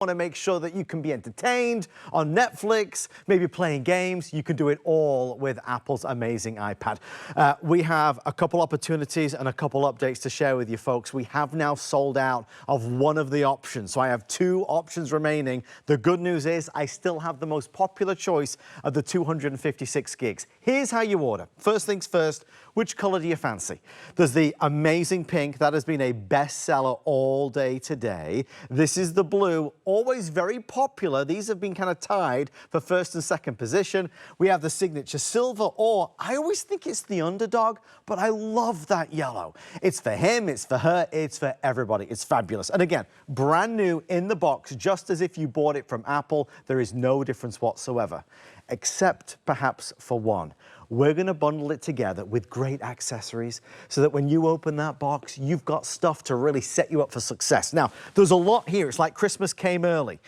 want to make sure that you can be entertained on Netflix, maybe playing games, you can do it all with Apple's amazing iPad. We have a couple opportunities and a couple updates to share with you folks. We have now sold out of one of the options, so I have two options remaining. The good news is I still have the most popular choice of the 256 gigs. Here's how you order. First things first, which color do you fancy? There's the amazing pink that has been a bestseller all day today. This is the blue, always very popular. These have been kind of tied for first and second position. We have the signature silver, or I always think it's the underdog, but I love that yellow. It's for him, it's for her, it's for everybody. It's fabulous. And again, brand new in the box, just as if you bought it from Apple. There is no difference whatsoever, except perhaps for one. We're going to bundle it together with great accessories so that when you open that box, you've got stuff to really set you up for success. Now, there's a lot here. It's like Christmas came early.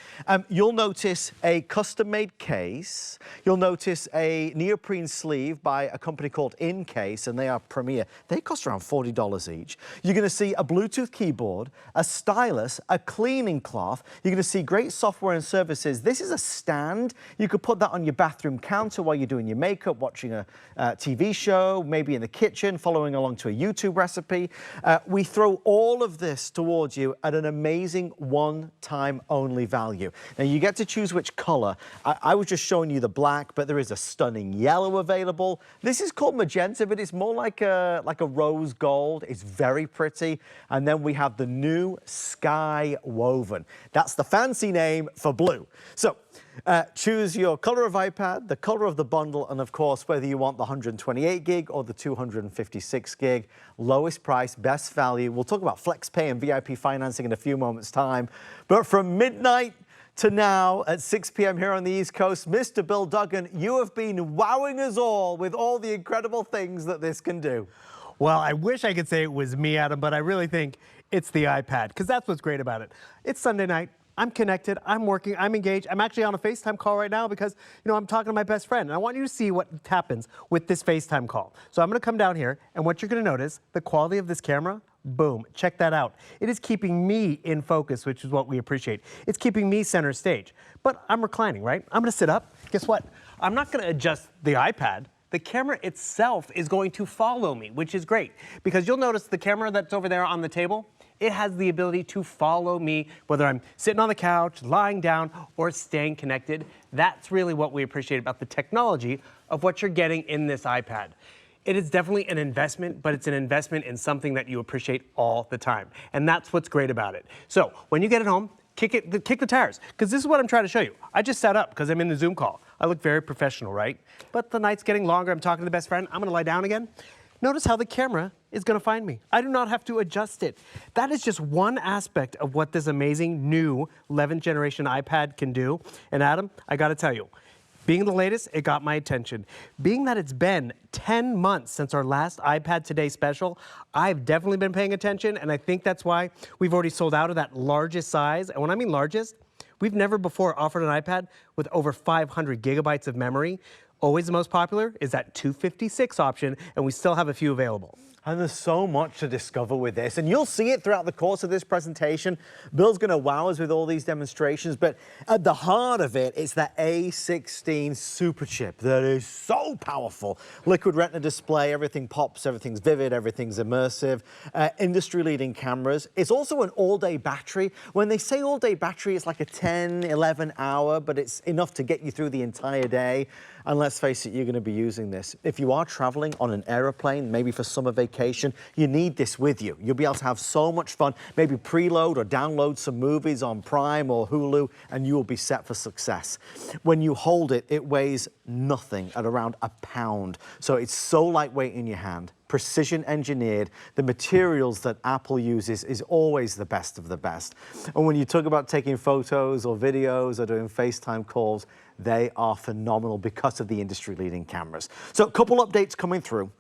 You'll notice a custom-made case. You'll notice a neoprene sleeve by a company called InCase, and they are premier. They cost around $40 each. You're going to see a Bluetooth keyboard, a stylus, a cleaning cloth. You're going to see great software and services. This is a stand. You could put that on your bathroom counter while you're doing your makeup, watching a TV show, maybe in the kitchen, following along to a YouTube recipe. We throw all of this towards you at an amazing one-time only value. Now you get to choose which color. I was just showing you the black, but there is a stunning yellow available. This is called magenta, but it's more like a rose gold. It's very pretty. And then we have the new sky woven. That's the fancy name for blue. So choose your color of iPad, the color of the bundle, and of course, whether you want the 128 gig or the 256 gig. Lowest price, best value. We'll talk about FlexPay and VIP financing in a few moments' time. But from midnight to now at 6 p.m. here on the East Coast, Mr. Bill Duggan, you have been wowing us all with all the incredible things that this can do. Well, I wish I could say it was me, Adam, but I really think it's the iPad, because that's what's great about it. It's Sunday night. I'm connected, I'm working, I'm engaged. I'm actually on a FaceTime call right now because, I'm talking to my best friend. And I want you to see what happens with this FaceTime call. So I'm gonna come down here, and what you're gonna notice, the quality of this camera, boom, check that out. It is keeping me in focus, which is what we appreciate. It's keeping me center stage. But I'm reclining, right? I'm gonna sit up. Guess what? I'm not gonna adjust the iPad. The camera itself is going to follow me, which is great. Because you'll notice the camera that's over there on the table, it has the ability to follow me, whether I'm sitting on the couch, lying down, or staying connected. That's really what we appreciate about the technology of what you're getting in this iPad. It is definitely an investment, but it's an investment in something that you appreciate all the time. And that's what's great about it. So when you get it home, kick the tires, because this is what I'm trying to show you. I just sat up because I'm in the Zoom call. I look very professional, right? But the night's getting longer. I'm talking to the best friend. I'm going to lie down again. Notice how the camera is going to find me. I do not have to adjust it. That is just one aspect of what this amazing new 11th generation iPad can do. And Adam, I got to tell you, being the latest, it got my attention. Being that it's been 10 months since our last iPad Today special, I've definitely been paying attention, and I think that's why we've already sold out of that largest size. And when I mean largest, we've never before offered an iPad with over 500 gigabytes of memory. Always the most popular is that 256 option, and we still have a few available. And there's so much to discover with this, and you'll see it throughout the course of this presentation. Bill's going to wow us with all these demonstrations, but at the heart of it, it's that A16 super chip that is so powerful. Liquid Retina display, everything pops, everything's vivid, everything's immersive. Industry-leading cameras. It's also an all-day battery. When they say all-day battery, it's like a 10, 11 hour, but it's enough to get you through the entire day. And let's face it, you're going to be using this. If you are traveling on an aeroplane, maybe for summer vacation, you need this with you. You'll be able to have so much fun, maybe preload or download some movies on Prime or Hulu, and you will be set for success. When you hold it, it weighs nothing at around a pound. So it's so lightweight in your hand, precision engineered. The materials that Apple uses is always the best of the best. And when you talk about taking photos or videos or doing FaceTime calls, they are phenomenal because of the industry-leading cameras. So a couple updates coming through.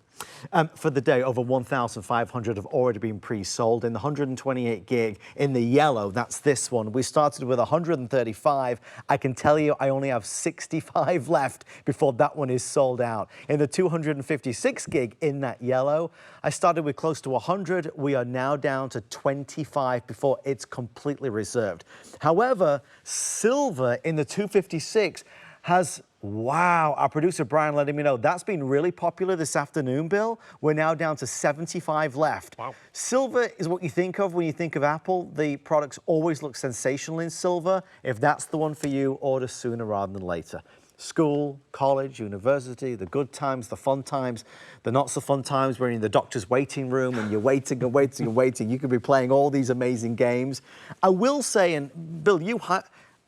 For the day, over 1,500 have already been pre-sold. In the 128 gig, in the yellow, that's this one. We started with 135. I can tell you I only have 65 left before that one is sold out. In the 256 gig, in that yellow, I started with close to 100. We are now down to 25 before it's completely reserved. However, silver in the 256 has, wow, our producer Brian letting me know, that's been really popular this afternoon, Bill. We're now down to 75 left. Wow. Silver is what you think of when you think of Apple. The products always look sensational in silver. If that's the one for you, order sooner rather than later. School, college, university, the good times, the fun times, the not so fun times where you're in the doctor's waiting room and you're waiting and waiting and waiting. You could be playing all these amazing games. I will say, and Bill,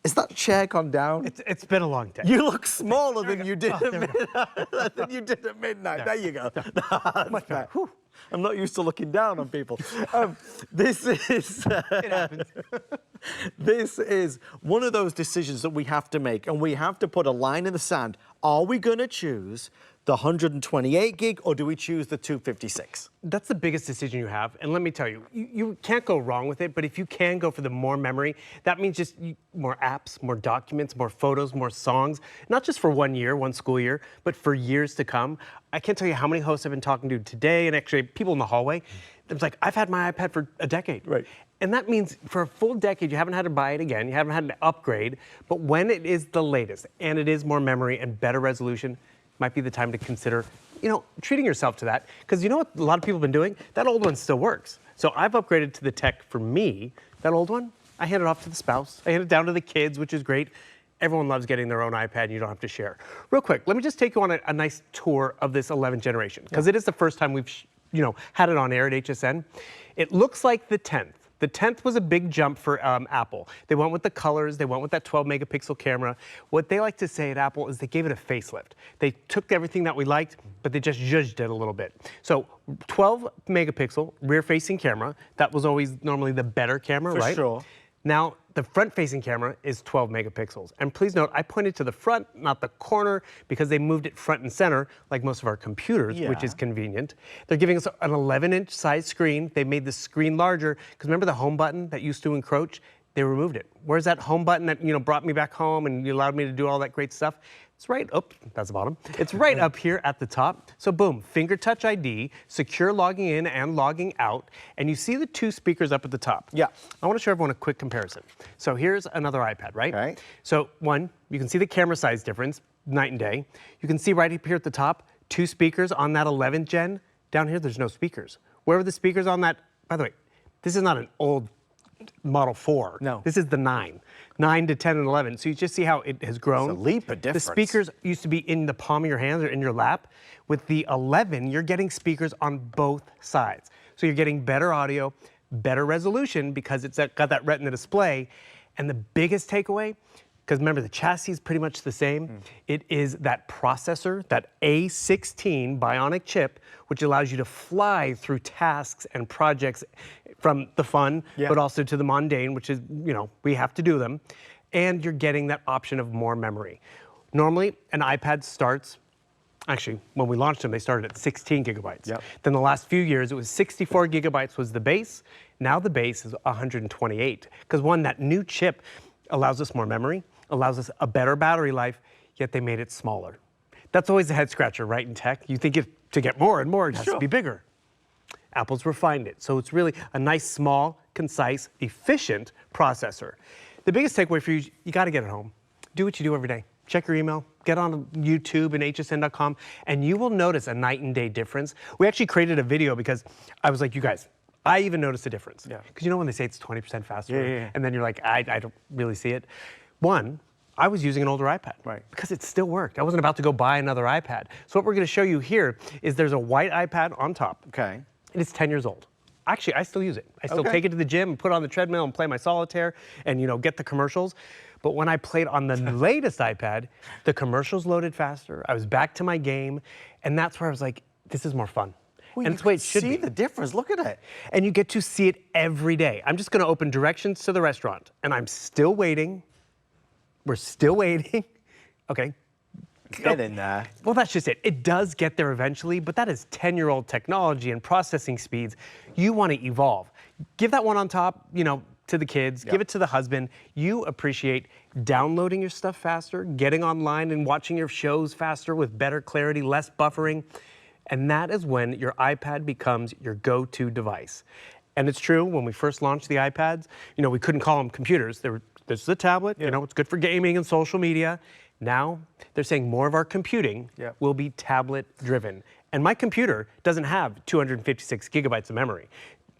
is that chair gone down? It's been a long day. You look smaller than you did at midnight. Than you did at midnight. There you go. Much better. I'm not used to looking down on people. This is It happens. This is one of those decisions that we have to make, and we have to put a line in the sand. Are we going to choose the 128 gig, or do we choose the 256? That's the biggest decision you have. And let me tell you, you can't go wrong with it, but if you can go for the more memory, that means just more apps, more documents, more photos, more songs, not just for 1 year, one school year, but for years to come. I can't tell you how many hosts I've been talking to today, and actually people in the hallway. It's like, I've had my iPad for a decade. Right. And that means for a full decade, you haven't had to buy it again, you haven't had to upgrade, but when it is the latest, and it is more memory and better resolution, might be the time to consider, treating yourself to that. Because you know what a lot of people have been doing? That old one still works. So I've upgraded to the tech for me. That old one, I hand it off to the spouse. I hand it down to the kids, which is great. Everyone loves getting their own iPad and you don't have to share. Real quick, let me just take you on a nice tour of this 11th generation. Because it is the first time we've had it on air at HSN. It looks like the 10th. The 10th was a big jump for Apple. They went with the colors, they went with that 12 megapixel camera. What they like to say at Apple is they gave it a facelift. They took everything that we liked, but they just zhuzhed it a little bit. So 12 megapixel rear facing camera, that was always normally the better camera, right? For sure. Now, the front-facing camera is 12 megapixels. And please note, I pointed to the front, not the corner, because they moved it front and center, like most of our computers, which is convenient. They're giving us an 11-inch size screen. They made the screen larger, because remember the home button that used to encroach? They removed it. Where's that home button that brought me back home and allowed me to do all that great stuff? It's right, that's the bottom. It's right up here at the top. So boom, finger touch ID, secure logging in and logging out, and you see the two speakers up at the top. Yeah. I want to show everyone a quick comparison. So here's another iPad, right? Okay. So one, you can see the camera size difference, night and day. You can see right up here at the top, two speakers on that 11th gen. Down here, there's no speakers. Where were the speakers on that? By the way, this is not an old Model 4. No. This is the 9. 9 to 10 and 11. So you just see how it has grown. It's a leap of difference. The speakers used to be in the palm of your hands or in your lap. With the 11, you're getting speakers on both sides. So you're getting better audio, better resolution because it's got that Retina display. And the biggest takeaway, because remember the chassis is pretty much the same, it is that processor, that A16 Bionic chip, which allows you to fly through tasks and projects from the fun, but also to the mundane, which is, we have to do them. And you're getting that option of more memory. Normally, an iPad starts, actually, when we launched them, they started at 16 gigabytes. Yep. Then the last few years, it was 64 gigabytes was the base. Now the base is 128. Because one, that new chip allows us more memory, allows us a better battery life, yet they made it smaller. That's always a head scratcher, right, in tech? You think to get more and more, it has to be bigger. Apple's refined it. So it's really a nice, small, concise, efficient processor. The biggest takeaway for you, you got to get it home. Do what you do every day. Check your email, get on YouTube and hsn.com, and you will notice a night and day difference. We actually created a video because I was like, you guys, I even noticed a difference. Because when they say it's 20% faster, and then you're like, I don't really see it. One, I was using an older iPad. Because it still worked. I wasn't about to go buy another iPad. So what we're going to show you here is there's a white iPad on top. Okay. And it's 10 years old. Actually, I still use it. I still take it to the gym and put it on the treadmill and play my solitaire and get the commercials. But when I played on the latest iPad, the commercials loaded faster. I was back to my game. And that's where I was like, this is more fun. Well, and it's the way it should be. See the difference. Look at it. And you get to see it every day. I'm just going to open directions to the restaurant. And I'm still waiting. We're still waiting. Okay. Get in there. Well, that's just it. It does get there eventually, but that is 10-year-old technology and processing speeds. You want to evolve. Give that one on top, to the kids, give it to the husband. You appreciate downloading your stuff faster, getting online and watching your shows faster with better clarity, less buffering. And that is when your iPad becomes your go-to device. And it's true, when we first launched the iPads, we couldn't call them computers. This is a tablet, it's good for gaming and social media. Now, they're saying more of our computing will be tablet-driven. And my computer doesn't have 256 gigabytes of memory,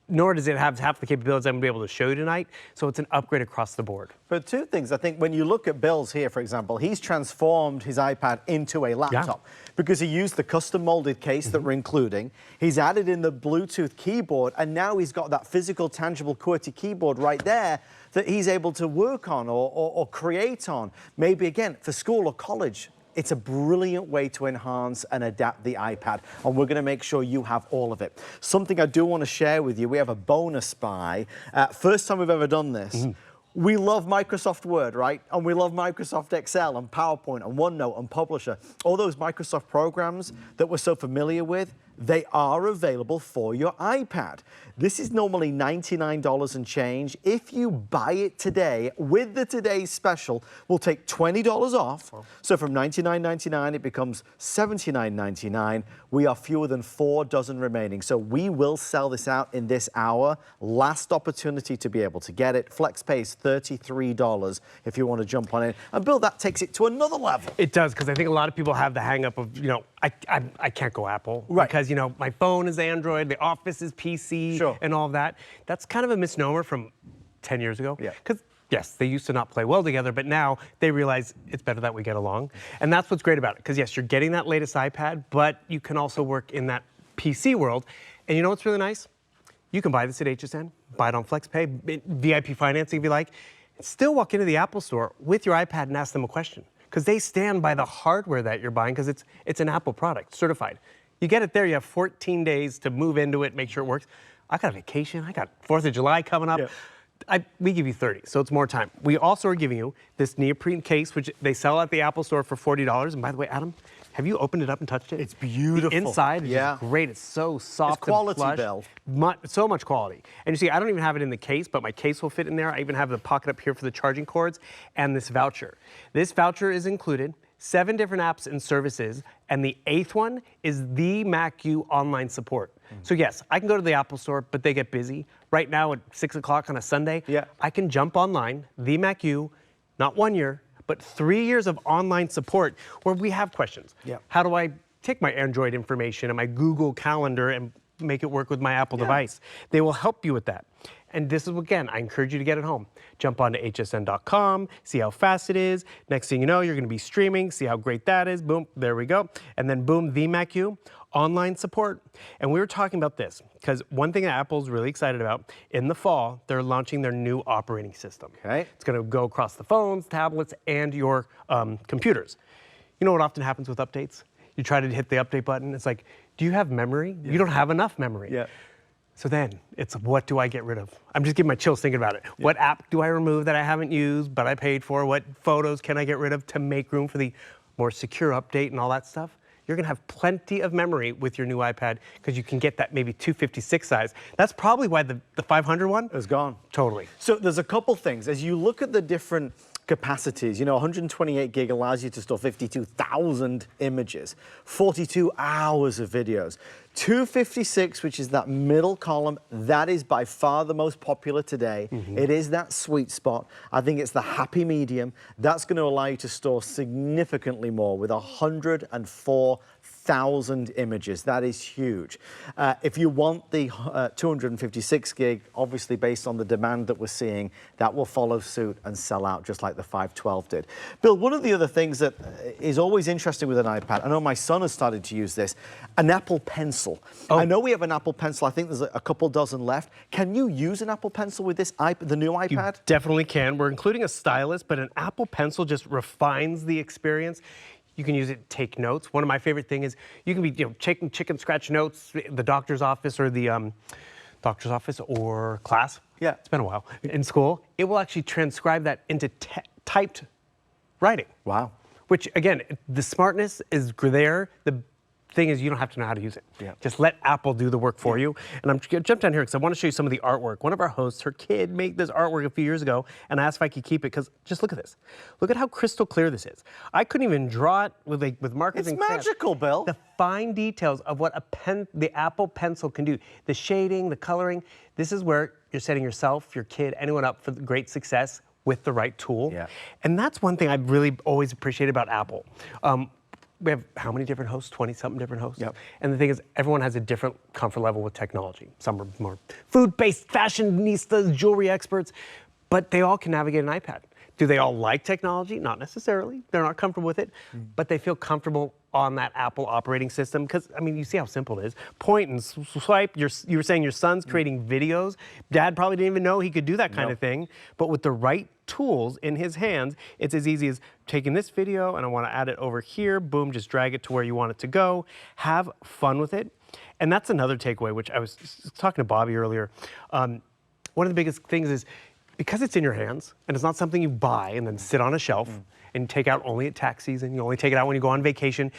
nor does it have half the capabilities I'm going to be able to show you tonight. So it's an upgrade across the board. But two things, I think when you look at Bill's here, for example, he's transformed his iPad into a laptop because he used the custom molded case that we're including. He's added in the Bluetooth keyboard, and now he's got that physical, tangible QWERTY keyboard right there that he's able to work on or create on. Maybe, again, for school or college. It's a brilliant way to enhance and adapt the iPad, and we're going to make sure you have all of it. Something I do want to share with you, we have a bonus buy. First time we've ever done this. We love Microsoft Word, right? And we love Microsoft Excel and PowerPoint and OneNote and Publisher. All those Microsoft programs that we're so familiar with, they are available for your iPad. This is normally $99 and change. If you buy it today, with the today's special, we'll take $20 off. So from $99.99, it becomes $79.99. We are fewer than 4 dozen remaining. So we will sell this out in this hour. Last opportunity to be able to get it. FlexPay is $33 if you want to jump on it. And Bill, that takes it to another level. It does, because I think a lot of people have the hang up of, I can't go Apple. Right. Because, my phone is Android, the office is PC, and all of that. That's kind of a misnomer from 10 years ago. Yeah. Because, yes, they used to not play well together, but now they realize it's better that we get along. And that's what's great about it. Because, yes, you're getting that latest iPad, but you can also work in that PC world. And you know what's really nice? You can buy this at HSN, buy it on FlexPay, VIP financing if you like, and still walk into the Apple store with your iPad and ask them a question. Because they stand by the hardware that you're buying, because it's an Apple product, certified. You get it there, you have 14 days to move into it, make sure it works. I got a vacation, I got 4th of July coming up. We give you 30, so it's more time. We also are giving you this neoprene case, which they sell at the Apple store for $40. And by the way, Adam, have you opened it up and touched it? It's beautiful. The inside is great. It's so soft, it's quality, and Bill. So much quality. And you see, I don't even have it in the case, but my case will fit in there. I even have the pocket up here for the charging cords and this voucher. This voucher is included. 7 different apps and services, and the 8th one is the MacU online support. So yes, I can go to the Apple store, but they get busy. Right now at 6 o'clock on a Sunday, I can jump online, the MacU, not 1 year, but 3 years of online support where we have questions. How do I take my Android information and my Google Calendar and make it work with my Apple device? They will help you with that. And this is, again, I encourage you to get it home. Jump onto hsn.com, see how fast it is. Next thing you know, you're going to be streaming, see how great that is. Boom, there we go. And then boom, the MacU, online support. And we were talking about this because one thing that Apple's really excited about, in the fall, they're launching their new operating system. It's going to go across the phones, tablets, and your computers. You know what often happens with updates? You try to hit the update button. It's like, do you have memory? You don't have enough memory. So then it's, what do I get rid of? I'm just getting my chills thinking about it. What app do I remove that I haven't used but I paid for? What photos can I get rid of to make room for the more secure update and all that stuff? You're going to have plenty of memory with your new iPad because you can get that maybe 256 size. That's probably why the 500 one is gone. Totally. So there's a couple things. As you look at the different capacities, 128 gig allows you to store 52,000 images, 42 hours of videos. 256, which is that middle column, that is by far the most popular today. It is that sweet spot. I think it's the happy medium. That's going to allow you to store significantly more with 104,000 images. That is huge. If you want the 256 gig, obviously based on the demand that we're seeing, that will follow suit and sell out just like the 512 did. Bill, one of the other things that is always interesting with an iPad, I know my son has started to use this, an Apple Pencil. I know we have an Apple Pencil. I think there's a couple dozen left. Can you use an Apple Pencil with this the new iPad? You definitely can. We're including a stylus, but an Apple Pencil just refines the experience. You can use it to take notes. One of my favorite things is you can be taking chicken scratch notes, the doctor's office or the doctor's office or class. It's been a while. In school, it will actually transcribe that into typed writing. Wow. which again, the smartness is there. The thing is, you don't have to know how to use it. Yeah. Just let Apple do the work for you. And I'm gonna jump down here because I want to show you some of the artwork. One of our hosts, her kid made this artwork a few years ago, and I asked if I could keep it because just look at this. Look at how crystal clear this is. I couldn't even draw it with markers and crayons. It's magical, Bill. The fine details of what the Apple Pencil can do. The shading, the coloring. This is where you're setting yourself, your kid, anyone up for great success with the right tool. Yeah. And that's one thing I've really always appreciated about Apple. We have how many different hosts? 20-something different hosts. Yep. And the thing is, everyone has a different comfort level with technology. Some are more food-based fashionistas, jewelry experts, but they all can navigate an iPad. Do they all like technology? Not necessarily. They're not comfortable with it, but they feel comfortable on that Apple operating system because, I mean, you see how simple it is. Point and swipe. You were saying your son's creating videos. Dad probably didn't even know he could do that kind of thing, but with the right tools in his hands, it's as easy as taking this video and I want to add it over here. Boom, just drag it to where you want it to go. Have fun with it. And that's another takeaway, which I was talking to Bobby earlier. One of the biggest things is because it's in your hands and it's not something you buy and then sit on a shelf and take out only at tax season, you only take it out when you go on vacation.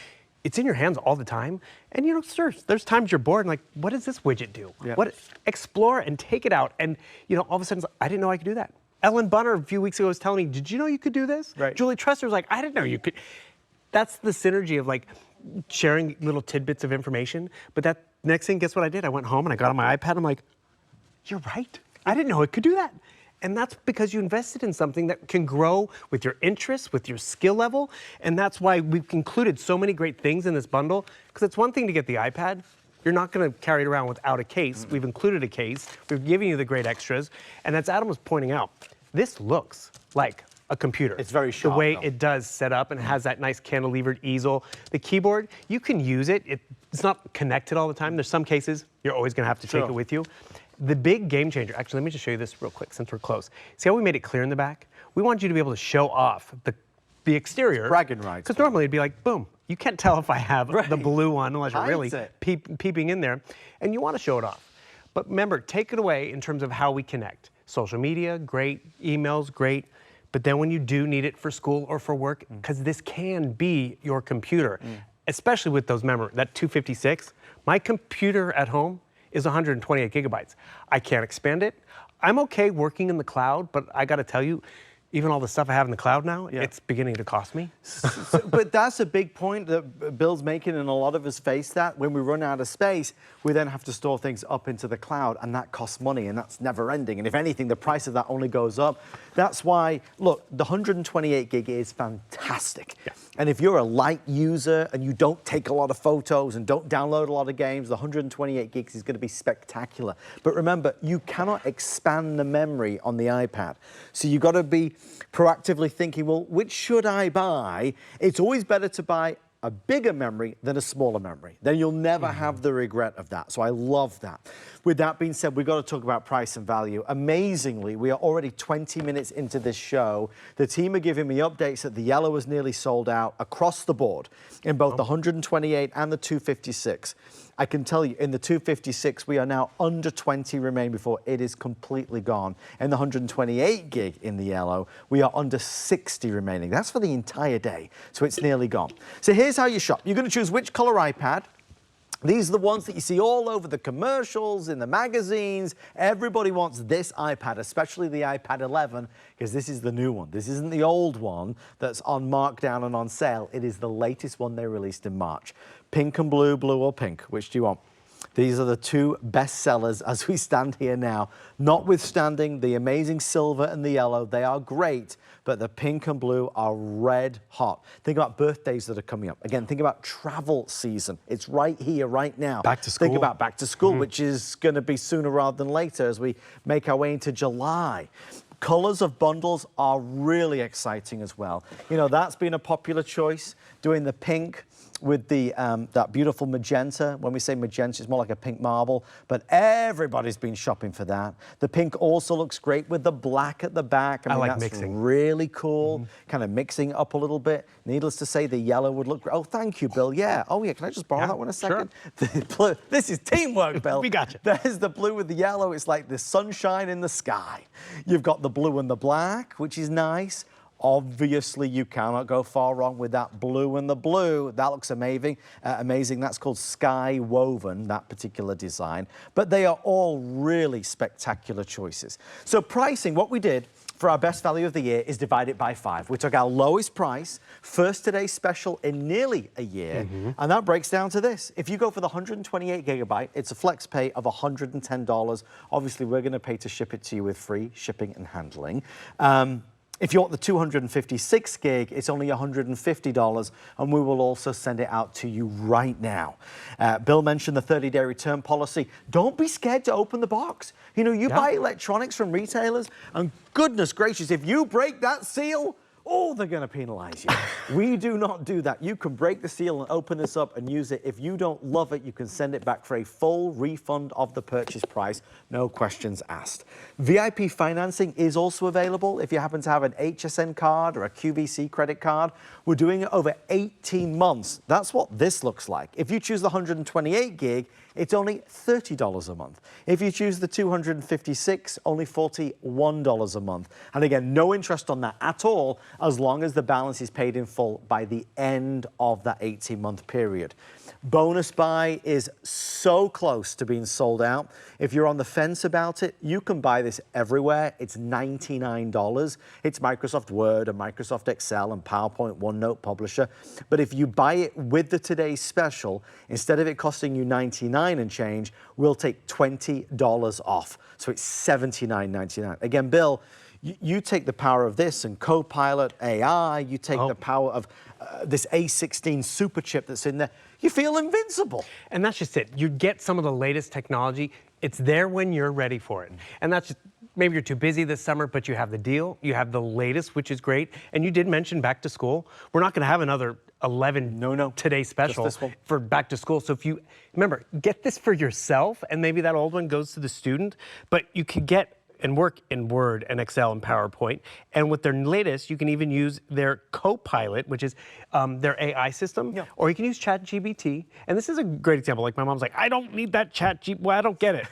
It's in your hands all the time. And you know, there's times you're bored and like, what does this widget do? Yeah. Explore and take it out. And you know, all of a sudden, I didn't know I could do that. Ellen Bunner a few weeks ago was telling me, did you know you could do this? Right. Julie Trester was like, I didn't know you could. That's the synergy of like sharing little tidbits of information. But that next thing, guess what I did? I went home and I got on my iPad. I'm like, you're right. I didn't know it could do that. And that's because you invested in something that can grow with your interests, with your skill level. And that's why we've included so many great things in this bundle. Because it's one thing to get the iPad. You're not going to carry it around without a case. We've included a case. We're giving you the great extras. And as Adam was pointing out, this looks like a computer. It's very sharp, the way though. it does set up and has that nice cantilevered easel. The keyboard, you can use it. It's not connected all the time. There's some cases you're always going to have to take it with you. The big game changer, actually, let me just show you this real quick since we're close. See how we made it clear in the back? We want you to be able to show off the exterior. Bragging rights. Because normally it'd be like, boom. You can't tell if I have the blue one unless you're really Hides peeping in there. And you want to show it off. But remember, take it away in terms of how we connect. Social media, great. Emails, great. But then when you do need it for school or for work, because this can be your computer, especially with those that 256. My computer at home is 128 gigabytes. I can't expand it. I'm okay working in the cloud, but I got to tell you, even all the stuff I have in the cloud now, it's beginning to cost me. But that's a big point that Bill's making, and a lot of us face that. When we run out of space, we then have to store things up into the cloud, and that costs money, and that's never ending. And if anything, the price of that only goes up. That's why, look, the 128 gig is fantastic. Yeah. And if you're a light user and you don't take a lot of photos and don't download a lot of games, the 128 gigs is going to be spectacular. But remember, you cannot expand the memory on the iPad. So you've got to be proactively thinking, well, which should I buy? It's always better to buy a bigger memory than a smaller memory. Then you'll never have the regret of that. So I love that. With that being said, we've got to talk about price and value. Amazingly, we are already 20 minutes into this show. The team are giving me updates that the yellow is nearly sold out across the board in both the 128 and the 256. I can tell you, in the 256, we are now under 20 remain before it is completely gone. In the 128 gig in the yellow, we are under 60 remaining. That's for the entire day, so it's nearly gone. So here's how you shop. You're going to choose which color iPad. These are the ones that you see all over the commercials, in the magazines. Everybody wants this iPad, especially the iPad 11, because this is the new one. This isn't the old one that's on markdown and on sale. It is the latest one they released in March. Pink and blue, blue or pink, which do you want? These are the two best sellers as we stand here now. Notwithstanding the amazing silver and the yellow, they are great, but the pink and blue are red hot. Think about birthdays that are coming up. Again, think about travel season. It's right here, right now. Back to school. Think about back to school, which is going to be sooner rather than later as we make our way into July. Colors of bundles are really exciting as well. You know, that's been a popular choice, doing the pink with the that beautiful magenta. When we say magenta, it's more like a pink marble, but everybody's been shopping for that. The pink also looks great with the black at the back. I mean, like that's mixing. Really cool, kind of mixing up a little bit. Needless to say, the yellow would look great. Oh, thank you, Bill. Yeah. Oh, yeah, can I just borrow that one a second? Sure. The blue. This is teamwork, Bill. We got you. There's the blue with the yellow. It's like the sunshine in the sky. You've got the blue and the black, which is nice. Obviously, you cannot go far wrong with that blue and the blue. That looks amazing. Amazing. That's called Sky Woven, that particular design. But they are all really spectacular choices. So pricing, what we did for our best value of the year is divide it by 5. We took our lowest price, first today's special in nearly a year, and that breaks down to this. If you go for the 128 gigabyte, it's a flex pay of $110. Obviously, we're going to pay to ship it to you with free shipping and handling. If you want the 256 gig, it's only $150, and we will also send it out to you right now. Bill mentioned the 30-day return policy. Don't be scared to open the box. You know, you buy electronics from retailers, and goodness gracious, if you break that seal, oh, they're going to penalize you. We do not do that. You can break the seal and open this up and use it. If you don't love it, you can send it back for a full refund of the purchase price. No questions asked. VIP financing is also available if you happen to have an HSN card or a QVC credit card. We're doing it over 18 months. That's what this looks like. If you choose the 128 gig, it's only $30 a month. If you choose the 256, only $41 a month. And again, no interest on that at all, as long as the balance is paid in full by the end of that 18-month period. Bonus Buy is so close to being sold out. If you're on the fence about it, you can buy this everywhere. It's $99. It's Microsoft Word and Microsoft Excel and PowerPoint, OneNote Publisher. But if you buy it with the Today's Special, instead of it costing you $99 and change, we'll take $20 off. So it's $79.99. Again, Bill, you take the power of this and Copilot AI, you take the power of this A16 super chip that's in there, you feel invincible. And that's just it. You get some of the latest technology. It's there when you're ready for it. And that's just, maybe you're too busy this summer, but you have the deal. You have the latest, which is great. And you did mention back to school. We're not going to have another 11 Today Special for back to school. So if you, remember, get this for yourself, and maybe that old one goes to the student, but you could get and work in Word and Excel and PowerPoint. And with their latest, you can even use their Copilot, which is their AI system, or you can use ChatGPT. And this is a great example. Like my mom's like, I don't need that ChatGPT. Well, I don't get it.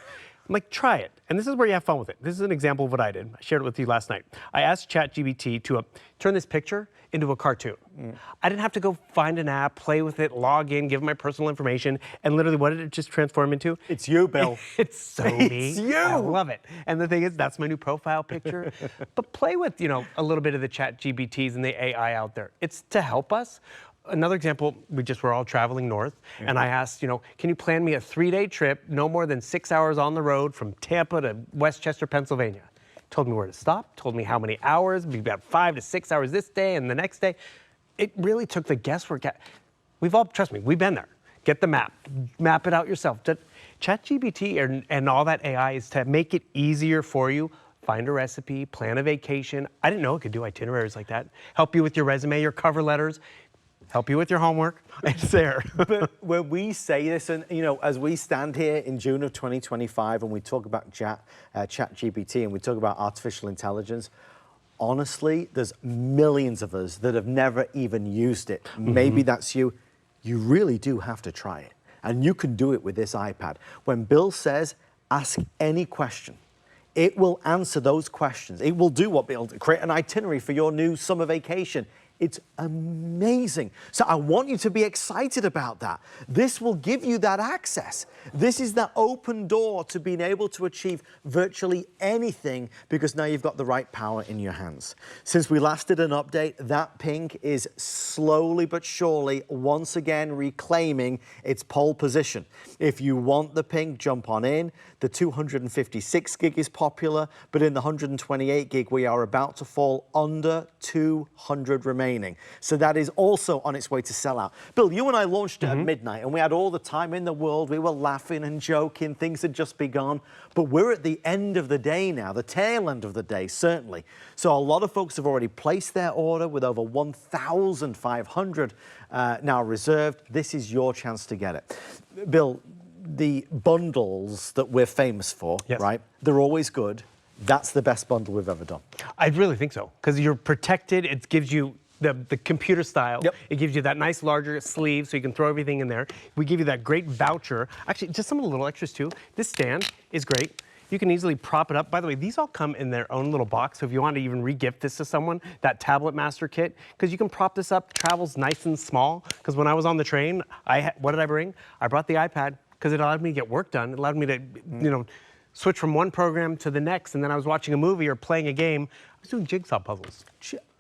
I'm like, try it. And this is where you have fun with it. This is an example of what I did. I shared it with you last night. I asked ChatGPT to turn this picture into a cartoon. I didn't have to go find an app, play with it, log in, give my personal information, and literally what did it just transform into? It's you, Bill. It's so me. It's you. I love it. And the thing is, that's my new profile picture. But play with, you know, a little bit of the ChatGPTs and the AI out there. It's to help us. Another example, we just were all traveling north, and I asked, you know, can you plan me a 3-day trip, no more than 6 hours on the road from Tampa to Westchester, Pennsylvania? Told me where to stop, told me how many hours, be about 5 to 6 hours this day and the next day. It really took the guesswork out. We've all, trust me, we've been there. Get the map it out yourself. ChatGPT and all that AI is to make it easier for you. Find a recipe, plan a vacation. I didn't know it could do itineraries like that. Help you with your resume, your cover letters. Help you with your homework. It's there. But when we say this, and you know, as we stand here in June of 2025 and we talk about ChatGPT and we talk about artificial intelligence, honestly, there's millions of us that have never even used it. Maybe that's you. You really do have to try it. And you can do it with this iPad. When Bill says, ask any question, it will answer those questions. It will do what Bill did, create an itinerary for your new summer vacation. It's amazing. So I want you to be excited about that. This will give you that access. This is that open door to being able to achieve virtually anything because now you've got the right power in your hands. Since we last did an update, that pink is slowly but surely once again reclaiming its pole position. If you want the pink, jump on in. The 256 gig is popular, but in the 128 gig, we are about to fall under 200 remaining. So that is also on its way to sell out. Bill, you and I launched it at midnight, and we had all the time in the world. We were laughing and joking. Things had just begun. But we're at the end of the day now, the tail end of the day, certainly. So a lot of folks have already placed their order with over 1,500 now reserved. This is your chance to get it. Bill, the bundles that we're famous for, right? They're always good. That's the best bundle we've ever done. I really think so, because you're protected. It gives you the computer style. It gives you that nice larger sleeve so you can throw everything in there. We give you that great voucher. Actually, just some of the little extras too. This stand is great. You can easily prop it up. By the way, these all come in their own little box. So if you want to even re-gift this to someone, that Tablet Master Kit, because you can prop this up, travels nice and small. Because when I was on the train, what did I bring? I brought the iPad because it allowed me to get work done. It allowed me to, switch from one program to the next. And then I was watching a movie or playing a game. I was doing jigsaw puzzles.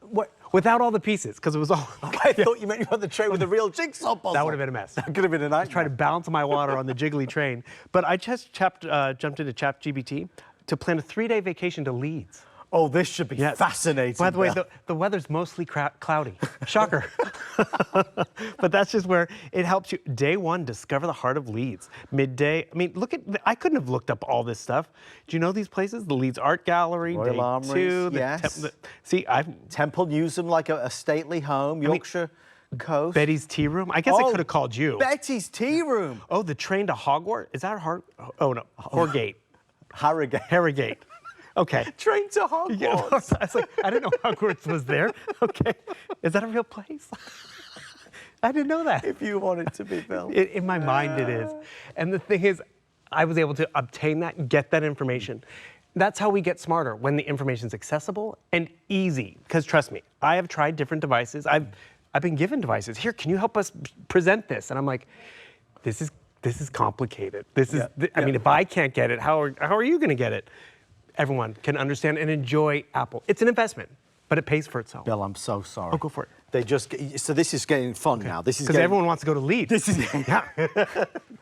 What? Without all the pieces, because it was all... I thought you meant you were on the train with a real jigsaw puzzle. That would have been a mess. That could have been a nightmare. Try to balance my water on the jiggly train. But I just jumped into ChatGPT to plan a 3-day vacation to Leeds. Oh, this should be fascinating. By the way, the weather's mostly cloudy. Shocker. But that's just where it helps you. Day 1, discover the heart of Leeds. Midday, I mean, I couldn't have looked up all this stuff. Do you know these places? The Leeds Art Gallery, Royal Day Armouries, 2. yes. Temple Newsam, like a stately home, Yorkshire coast. Betty's Tea Room. I guess I could have called you. Betty's Tea Room. Oh, the train to Hogwarts? Is that Oh, no. Horgate. Harrogate. Okay. Train to Hogwarts. Yeah, I was like, I didn't know Hogwarts was there. Okay. Is that a real place? I didn't know that. If you want it to be, Bill. In my mind, it is. And the thing is, I was able to obtain that and get that information. That's how we get smarter, when the information is accessible and easy. Because trust me, I have tried different devices. I've been given devices. Here, can you help us present this? And I'm like, this is complicated. I mean, if I can't get it, how are you going to get it? Everyone can understand and enjoy Apple. It's an investment, but it pays for itself. Bill, I'm so sorry. Oh, go for it. So this is getting fun now. This is because everyone wants to go to Leeds. This is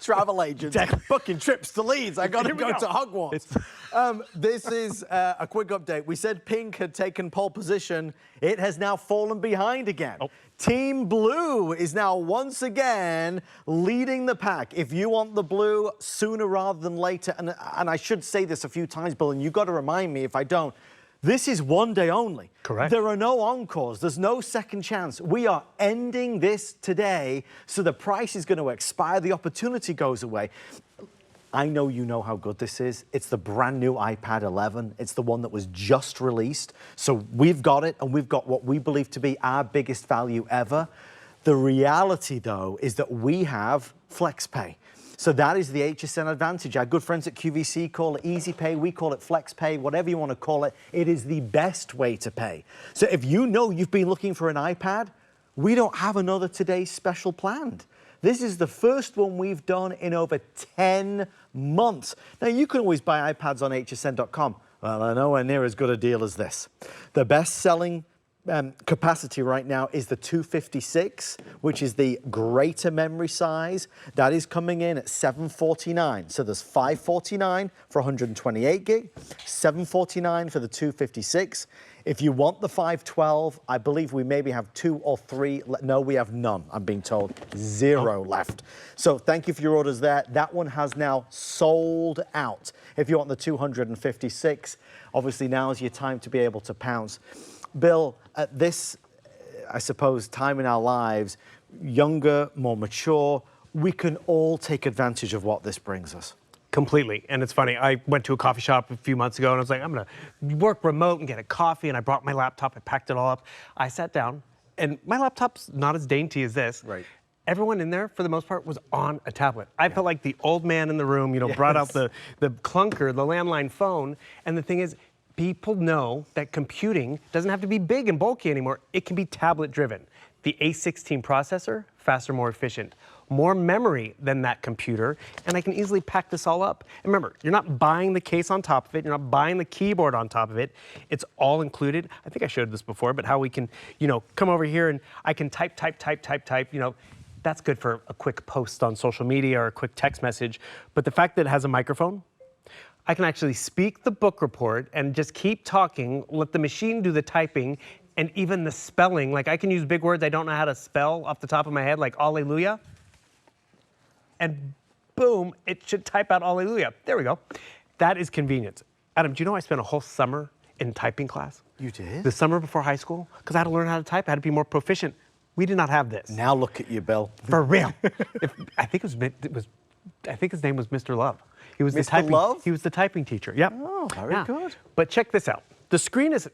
travel agents booking trips to Leeds. I got to go to Hogwarts. This is a quick update. We said pink had taken pole position. It has now fallen behind again. Oh. Team Blue is now once again leading the pack. If you want the blue sooner rather than later, and I should say this a few times, Bill, and you've got to remind me if I don't, this is one day only. Correct. There are no encores. There's no second chance. We are ending this today, so the price is going to expire. The opportunity goes away. I know you know how good this is. It's the brand new iPad 11. It's the one that was just released. So we've got it, and we've got what we believe to be our biggest value ever. The reality, though, is that we have FlexPay. So that is the HSN advantage. Our good friends at QVC call it Easy Pay. We call it FlexPay, whatever you want to call it. It is the best way to pay. So if you know you've been looking for an iPad, we don't have another today's special planned. This is the first one we've done in over 10 months. Now, you can always buy iPads on hsn.com. Well, they're nowhere near as good a deal as this. The best-selling capacity right now is the 256, which is the greater memory size. That is coming in at $749. So there's $549 for 128 gig, $749 for the 256. If you want the 512, I believe we maybe have 2 or 3. No, we have none, I'm being told. 0 left. So thank you for your orders there. That one has now sold out. If you want the 256, obviously now is your time to be able to pounce. Bill, at this, I suppose, time in our lives, younger, more mature, we can all take advantage of what this brings us. Completely. And it's funny, I went to a coffee shop a few months ago and I was like, I'm going to work remote and get a coffee. And I brought my laptop, I packed it all up. I sat down and my laptop's not as dainty as this. Right. Everyone in there, for the most part, was on a tablet. I felt like the old man in the room, brought out the clunker, the landline phone. And the thing is, people know that computing doesn't have to be big and bulky anymore. It can be tablet driven. The A16 processor, faster, more efficient. More memory than that computer, and I can easily pack this all up. And remember, you're not buying the case on top of it, you're not buying the keyboard on top of it. It's all included. I think I showed this before, but how we can, come over here and I can type. That's good for a quick post on social media or a quick text message. But the fact that it has a microphone, I can actually speak the book report and just keep talking, let the machine do the typing, and even the spelling. Like I can use big words I don't know how to spell off the top of my head, like Alleluia. And boom, it should type out Alleluia. There we go. That is convenience. Adam, do you know I spent a whole summer in typing class? You did? The summer before high school, because I had to learn how to type. I had to be more proficient. We did not have this. Now look at you, Bill. For real. I think his name was Mr. Love. He was Mr. Love? He was the typing teacher. Yep. Oh, very good. But check this out. The screen is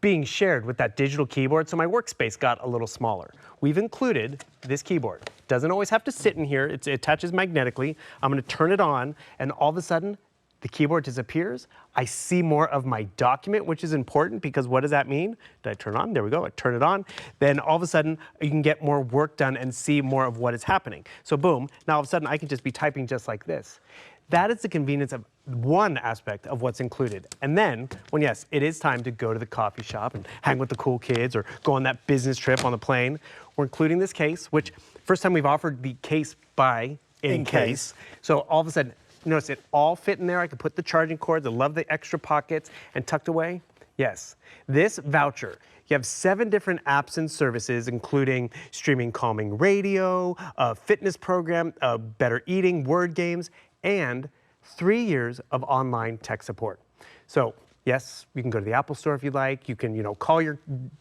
being shared with that digital keyboard, so my workspace got a little smaller. We've included this keyboard. Doesn't always have to sit in here. It attaches magnetically. I'm going to turn it on, and all of a sudden, the keyboard disappears. I see more of my document, which is important because what does that mean? Did I turn on? There we go. I turn it on. Then all of a sudden, you can get more work done and see more of what is happening. So boom, now all of a sudden I can just be typing just like this. That is the convenience of one aspect of what's included. And then, when yes, it is time to go to the coffee shop and hang with the cool kids or go on that business trip on the plane, we're including this case, which first time we've offered the case by in case. So all of a sudden, notice it all fit in there. I could put the charging cords. I love the extra pockets and tucked away. Yes, this voucher. You have 7 different apps and services, including streaming calming radio, a fitness program, better eating, word games, and 3 years of online tech support. So yes, you can go to the Apple Store if you like. You can, call your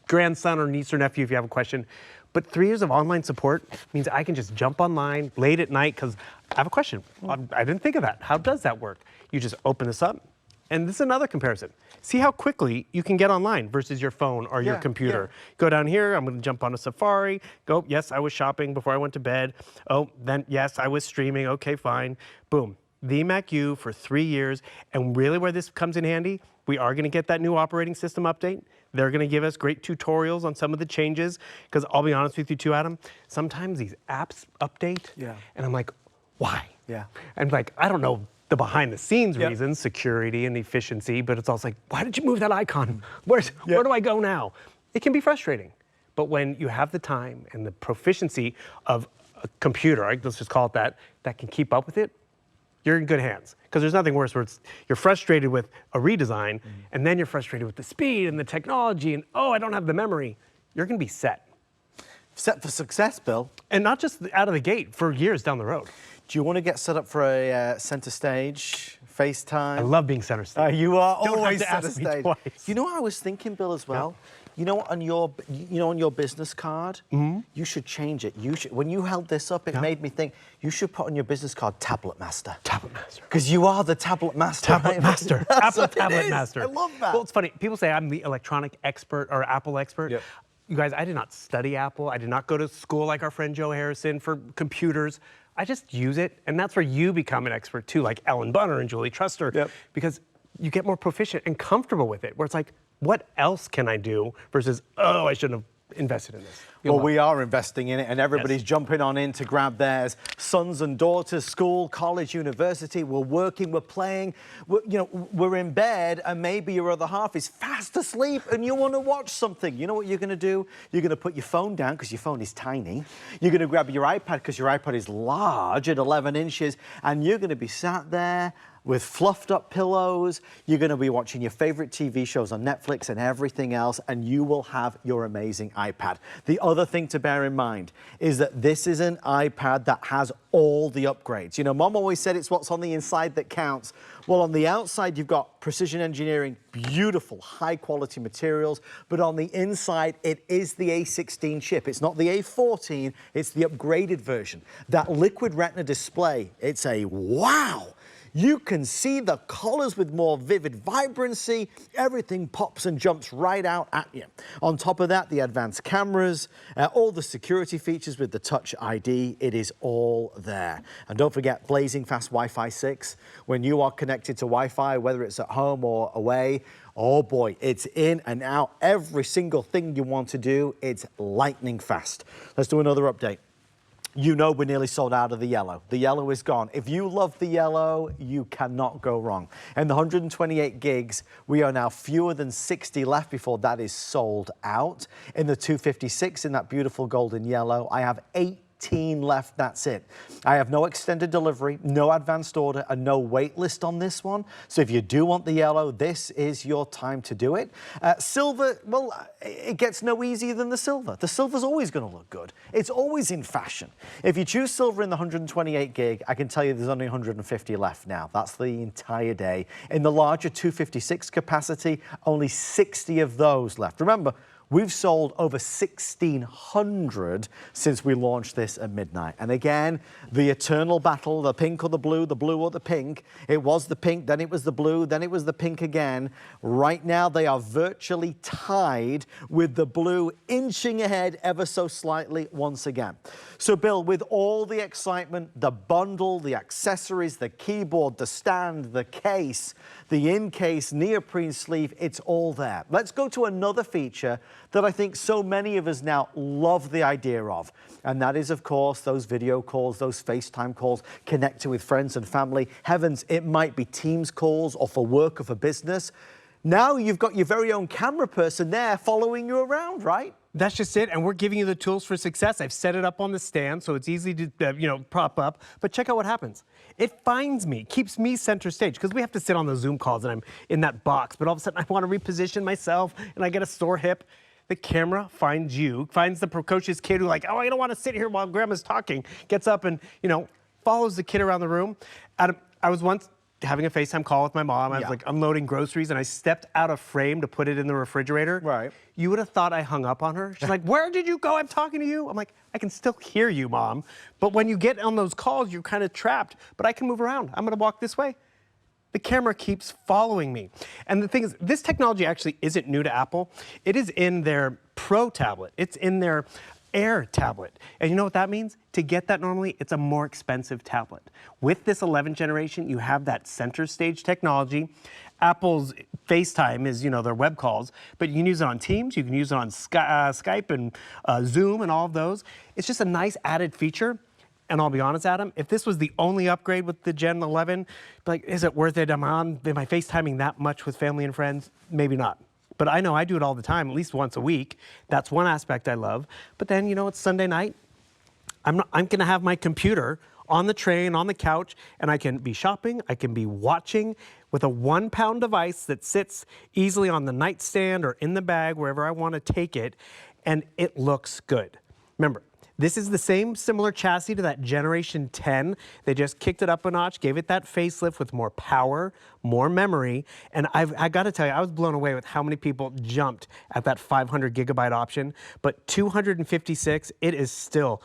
grandson or niece or nephew if you have a question. But 3 years of online support means I can just jump online late at night because I have a question. I didn't think of that. How does that work? You just open this up, and this is another comparison. See how quickly you can get online versus your phone or your computer. Go down here, I'm gonna jump on a Safari. Go, yes, I was shopping before I went to bed. Oh, then yes, I was streaming, okay, fine. Boom, VMac U for 3 years. And really where this comes in handy, we are gonna get that new operating system update. They're gonna give us great tutorials on some of the changes, because I'll be honest with you too, Adam, sometimes these apps update, and I'm like, why? And like, I don't know the behind the scenes reasons, security and efficiency, but it's also like, why did you move that icon? Where do I go now? It can be frustrating, but when you have the time and the proficiency of a computer, let's just call it that can keep up with it, you're in good hands. Because there's nothing worse where you're frustrated with a redesign, and then you're frustrated with the speed and the technology, and oh, I don't have the memory. You're gonna be set. Set for success, Bill. And not just out of the gate, for years down the road. Do you want to get set up for a center stage, FaceTime? I love being center stage. You are Don't always have to center ask me stage. twice. You know what I was thinking, Bill, as well? You know, on your business card, you should change it. When you held this up, it made me think you should put on your business card Tablet Master. Tablet Master. Because you are the Tablet Master. Tablet Master. Apple Tablet Master. I love that. Well, it's funny. People say I'm the electronic expert or Apple expert. Yep. You guys, I did not study Apple. I did not go to school like our friend Joe Harrison for computers. I just use it, and that's where you become an expert too, like Ellen Bunner and Julie Truster, because you get more proficient and comfortable with it, where it's like, what else can I do versus, oh, I shouldn't have invested in this. Well, we are investing in it, and everybody's jumping on in to grab theirs. Sons and daughters, school, college, university, we're working, we're playing, we're in bed, and maybe your other half is fast asleep and you want to watch something. You know what you're going to do? You're going to put your phone down because your phone is tiny. You're going to grab your iPad because your iPad is large at 11 inches, and you're going to be sat there with fluffed up pillows. You're going to be watching your favorite TV shows on Netflix and everything else, and you will have your amazing iPad. The other thing to bear in mind is that this is an iPad that has all the upgrades. You know, Mom always said it's what's on the inside that counts. Well, on the outside, you've got precision engineering, beautiful, high-quality materials, but on the inside, it is the A16 chip. It's not the A14, it's the upgraded version. That Liquid Retina display, it's a wow! You can see the colors with more vivid vibrancy. Everything pops and jumps right out at you. On top of that, the advanced cameras, all the security features with the Touch ID, it is all there. And don't forget, blazing fast Wi-Fi 6. When you are connected to Wi-Fi, whether it's at home or away, oh boy, it's in and out. Every single thing you want to do, it's lightning fast. Let's do another update. You know we're nearly sold out of the yellow. The yellow is gone. If you love the yellow, you cannot go wrong. And the 128 gigs, we are now fewer than 60 left before that is sold out. In the 256, in that beautiful golden yellow, I have 18 left, that's it. I have no extended delivery, no advanced order, and no wait list on this one. So if you do want the yellow, this is your time to do it. Silver, well, it gets no easier than the silver. The silver's always going to look good. It's always in fashion. If you choose silver in the 128 gig, I can tell you there's only 150 left now. That's the entire day. In the larger 256 capacity, only 60 of those left. Remember, We've sold over 1,600 since we launched this at midnight. And again, the eternal battle, the pink or the blue or the pink. It was the pink, then it was the blue, then it was the pink again. Right now, they are virtually tied with the blue, inching ahead ever so slightly once again. So Bill, with all the excitement, the bundle, the accessories, the keyboard, the stand, the case, the in-case neoprene sleeve, it's all there. Let's go to another feature that I think so many of us now love the idea of. And that is, of course, those video calls, those FaceTime calls, connecting with friends and family. Heavens, it might be Teams calls or for work or for business. Now you've got your very own camera person there following you around, right? That's just it, and we're giving you the tools for success. I've set it up on the stand, so it's easy to prop up. But check out what happens. It finds me, keeps me center stage, because we have to sit on the Zoom calls, and I'm in that box. But all of a sudden, I want to reposition myself, and I get a sore hip. The camera finds you, finds the precocious kid who like, oh, I don't want to sit here while Grandma's talking. Gets up and follows the kid around the room. Adam, I was once having a FaceTime call with my mom. I was like unloading groceries, and I stepped out of frame to put it in the refrigerator. Right. You would have thought I hung up on her. She's like, where did you go? I'm talking to you. I'm like, I can still hear you, Mom. But when you get on those calls, you're kind of trapped. But I can move around. I'm going to walk this way. The camera keeps following me. And the thing is, this technology actually isn't new to Apple. It is in their Pro tablet. It's in their Air tablet. And you know what that means? To get that normally, it's a more expensive tablet. With this 11th generation, you have that center stage technology. Apple's FaceTime is, their web calls, but you can use it on Teams, you can use it on Skype and Zoom and all of those. It's just a nice added feature. And I'll be honest, Adam, if this was the only upgrade with the Gen 11, like, is it worth it? Am I FaceTiming that much with family and friends? Maybe not. But I know I do it all the time, at least once a week. That's one aspect I love. But then, it's Sunday night. I'm going to have my computer on the train, on the couch, and I can be shopping, I can be watching with a 1-pound device that sits easily on the nightstand or in the bag, wherever I want to take it, and it looks good. Remember, this is the same similar chassis to that Generation 10. They just kicked it up a notch, gave it that facelift with more power, more memory. And I got to tell you, I was blown away with how many people jumped at that 500 gigabyte option. But 256, it is still,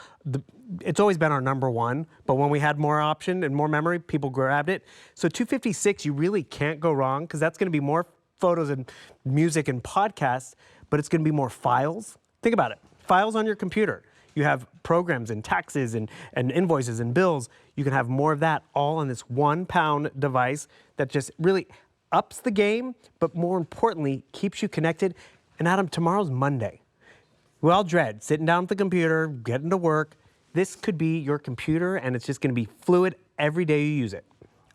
it's always been our number one. But when we had more option and more memory, people grabbed it. So 256, you really can't go wrong, because that's going to be more photos and music and podcasts, but it's going to be more files. Think about it. Files on your computer. You have programs and taxes and invoices and bills. You can have more of that all on this 1-pound device that just really ups the game, but more importantly, keeps you connected. And Adam, tomorrow's Monday. We all dread sitting down at the computer, getting to work. This could be your computer, and it's just going to be fluid every day you use it.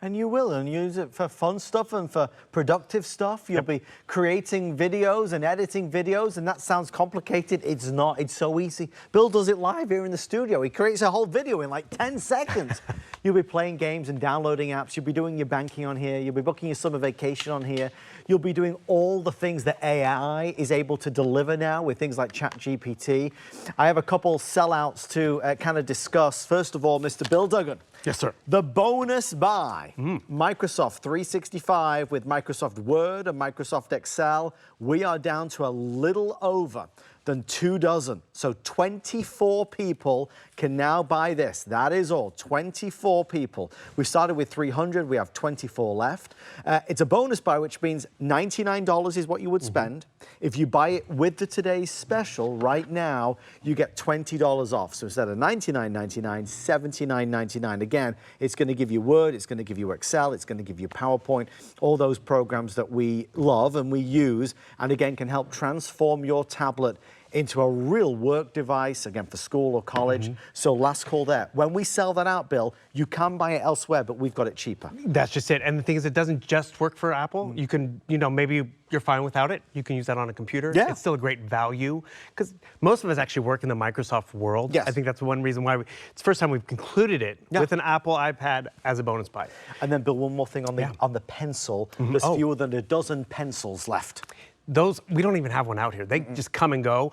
And you will, and use it for fun stuff and for productive stuff. You'll be creating videos and editing videos, and that sounds complicated. It's not, it's so easy. Bill does it live here in the studio. He creates a whole video in like 10 seconds. You'll be playing games and downloading apps. You'll be doing your banking on here. You'll be booking your summer vacation on here. You'll be doing all the things that AI is able to deliver now with things like ChatGPT. I have a couple sellouts to kind of discuss. First of all, Mr. Bill Duggan. Yes, sir. The bonus buy, Microsoft 365 with Microsoft Word and Microsoft Excel. We are down to a little over than 2 dozen. So 24 people can now buy this. That is all, 24 people. We started with 300, we have 24 left. It's a bonus buy, which means $99 is what you would spend. If you buy it with the today's special right now, you get $20 off. So instead of $99.99, $79.99. Again, it's gonna give you Word, it's gonna give you Excel, it's gonna give you PowerPoint, all those programs that we love and we use, and again, can help transform your tablet into a real work device, again, for school or college. So last call there. When we sell that out, Bill, you can buy it elsewhere, but we've got it cheaper. That's just it. And the thing is, it doesn't just work for Apple. You can, maybe you're fine without it. You can use that on a computer. Yeah. It's still a great value, because most of us actually work in the Microsoft world. Yes. I think that's one reason why it's the first time we've concluded it with an Apple iPad as a bonus buy. And then, Bill, one more thing on the pencil. There's fewer than a dozen pencils left. Those, we don't even have one out here. They just come and go.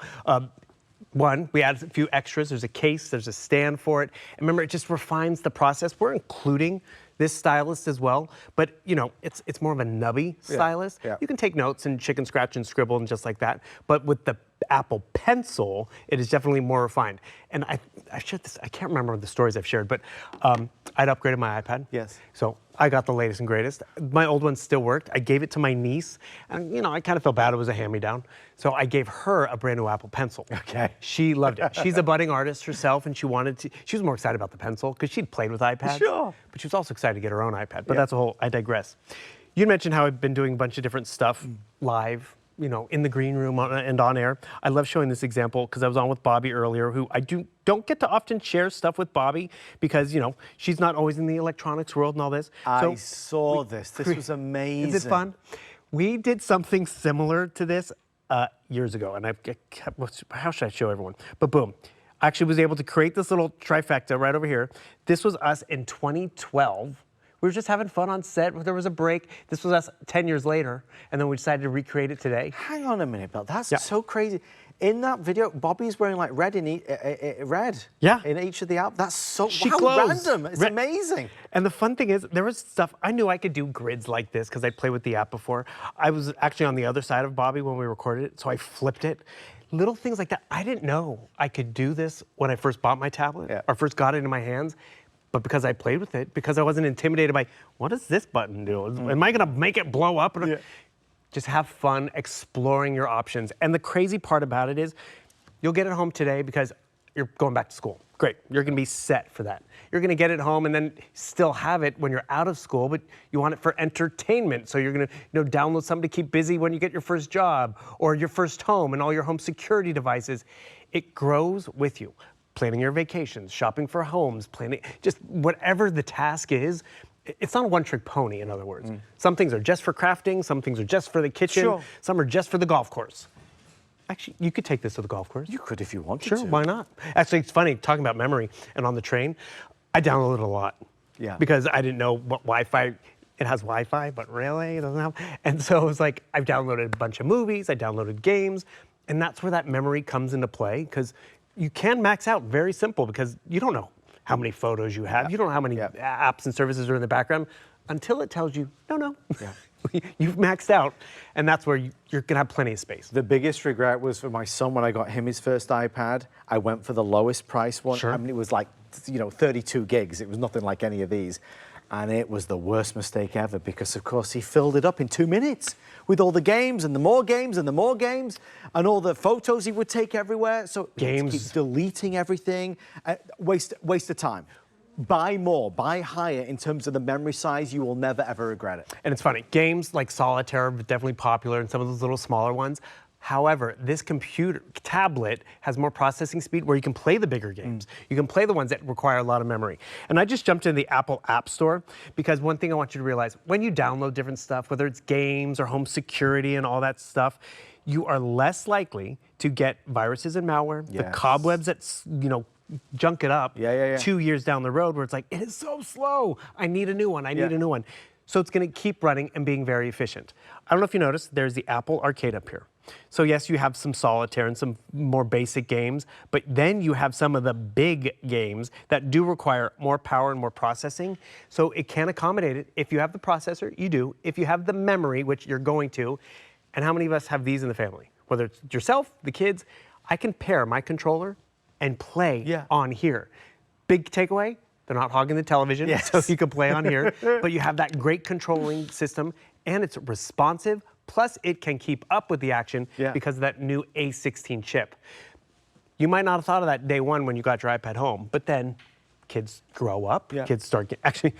One, we added a few extras. There's a case, there's a stand for it. And remember, it just refines the process. We're including this stylus as well, but it's more of a nubby stylus. Yeah. You can take notes and chicken scratch and scribble and just like that. But with the Apple Pencil, it is definitely more refined. And I shared this, I can't remember the stories I've shared, but I'd upgraded my iPad. Yes. So I got the latest and greatest. My old one still worked. I gave it to my niece, and you know, I kind of felt bad it was a hand-me-down. So I gave her a brand new Apple Pencil. Okay. She loved it. She's a budding artist herself, and she was more excited about the pencil because she'd played with iPads. Sure. But she was also excited to get her own iPad. But that's a whole, I digress. You mentioned how I've been doing a bunch of different stuff live, you know, in the green room and on air. I love showing this example because I was on with Bobby earlier, who I don't get to often share stuff with Bobby because, you know, she's not always in the electronics world and all this. I saw this. This was amazing. Is it fun? We did something similar to this years ago, and how should I show everyone? But boom. I actually was able to create this little trifecta right over here. This was us in 2012. We were just having fun on set. There was a break. This was us 10 years later, and then we decided to recreate it today. Hang on a minute, Bill. That's so crazy. In that video, Bobby's wearing like red in each of the outfits. That's so random. It's amazing. And the fun thing is, there was stuff, I knew I could do grids like this because I'd played with the app before. I was actually on the other side of Bobby when we recorded it, so I flipped it. Little things like that. I didn't know I could do this when I first bought my tablet or first got it in my hands. But because I played with it, because I wasn't intimidated by, what does this button do? Am I gonna make it blow up? Just have fun exploring your options. And the crazy part about it is, you'll get it home today because you're going back to school. Great, you're gonna be set for that. You're gonna get it home and then still have it when you're out of school, but you want it for entertainment. So you're gonna download something to keep busy when you get your first job or your first home and all your home security devices. It grows with you. Planning your vacations, shopping for homes, planning, just whatever the task is, it's not a one-trick pony, in other words. Some things are just for crafting, some things are just for the kitchen, some are just for the golf course. Actually, you could take this to the golf course. You could if you wanted to. Sure, why not? Actually, it's funny, talking about memory, and on the train, I downloaded a lot. Yeah. Because I didn't know what Wi-Fi, it has Wi-Fi, but really, it doesn't have. And so it was like, I've downloaded a bunch of movies, I downloaded games, and that's where that memory comes into play, because you can max out very simple because you don't know how many photos you have. You don't know how many apps and services are in the background until it tells you, no. You've maxed out, and that's where you're gonna have plenty of space. The biggest regret was for my son when I got him his first iPad. I went for the lowest price one. Sure. I mean, it was like, 32 gigs. It was nothing like any of these. And it was the worst mistake ever because, of course, he filled it up in 2 minutes with all the games and the more games and the more games and all the photos he would take everywhere. So games, keep deleting everything, waste of time. Buy more, buy higher in terms of the memory size. You will never, ever regret it. And it's funny, games like Solitaire are definitely popular and some of those little smaller ones. However, this tablet has more processing speed where you can play the bigger games. You can play the ones that require a lot of memory. And I just jumped into the Apple App Store because one thing I want you to realize, when you download different stuff, whether it's games or home security and all that stuff, you are less likely to get viruses and malware, the cobwebs that, junk it up 2 years down the road where it's like, it is so slow. I need a new one, I need a new one. So it's gonna keep running and being very efficient. I don't know if you noticed, there's the Apple Arcade up here. So yes, you have some Solitaire and some more basic games, but then you have some of the big games that do require more power and more processing. So it can accommodate it. If you have the processor, you do. If you have the memory, which you're going to, and how many of us have these in the family? Whether it's yourself, the kids, I can pair my controller and play on here. Big takeaway, they're not hogging the television, so you can play on here, but you have that great controlling system, and it's responsive, plus it can keep up with the action because of that new A16 chip. You might not have thought of that day one when you got your iPad home, but then kids grow up, kids start actually,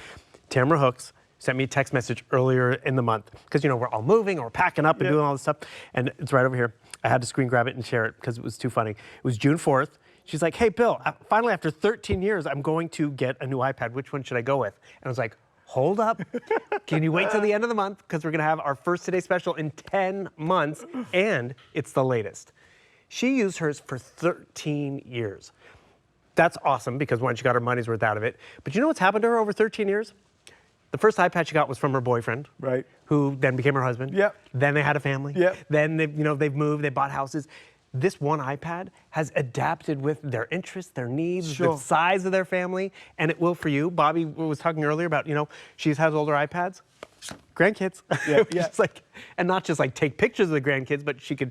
Tamara Hooks sent me a text message earlier in the month, because we're all moving or packing up and doing all this stuff, and it's right over here. I had to screen grab it and share it because it was too funny. It was June 4th. She's like, hey, Bill, finally after 13 years, I'm going to get a new iPad. Which one should I go with? And I was like, hold up. Can you wait till the end of the month? Because we're going to have our first Today special in 10 months, and it's the latest. She used hers for 13 years. That's awesome, because once she got her money's worth out of it. But you know what's happened to her over 13 years? The first iPad she got was from her boyfriend, who then became her husband. Then they had a family. Then they've moved, they bought houses. This one iPad has adapted with their interests, their needs, the size of their family, and it will for you. Bobby was talking earlier about, she has older iPads, grandkids. Just like, and not just like take pictures of the grandkids, but she could,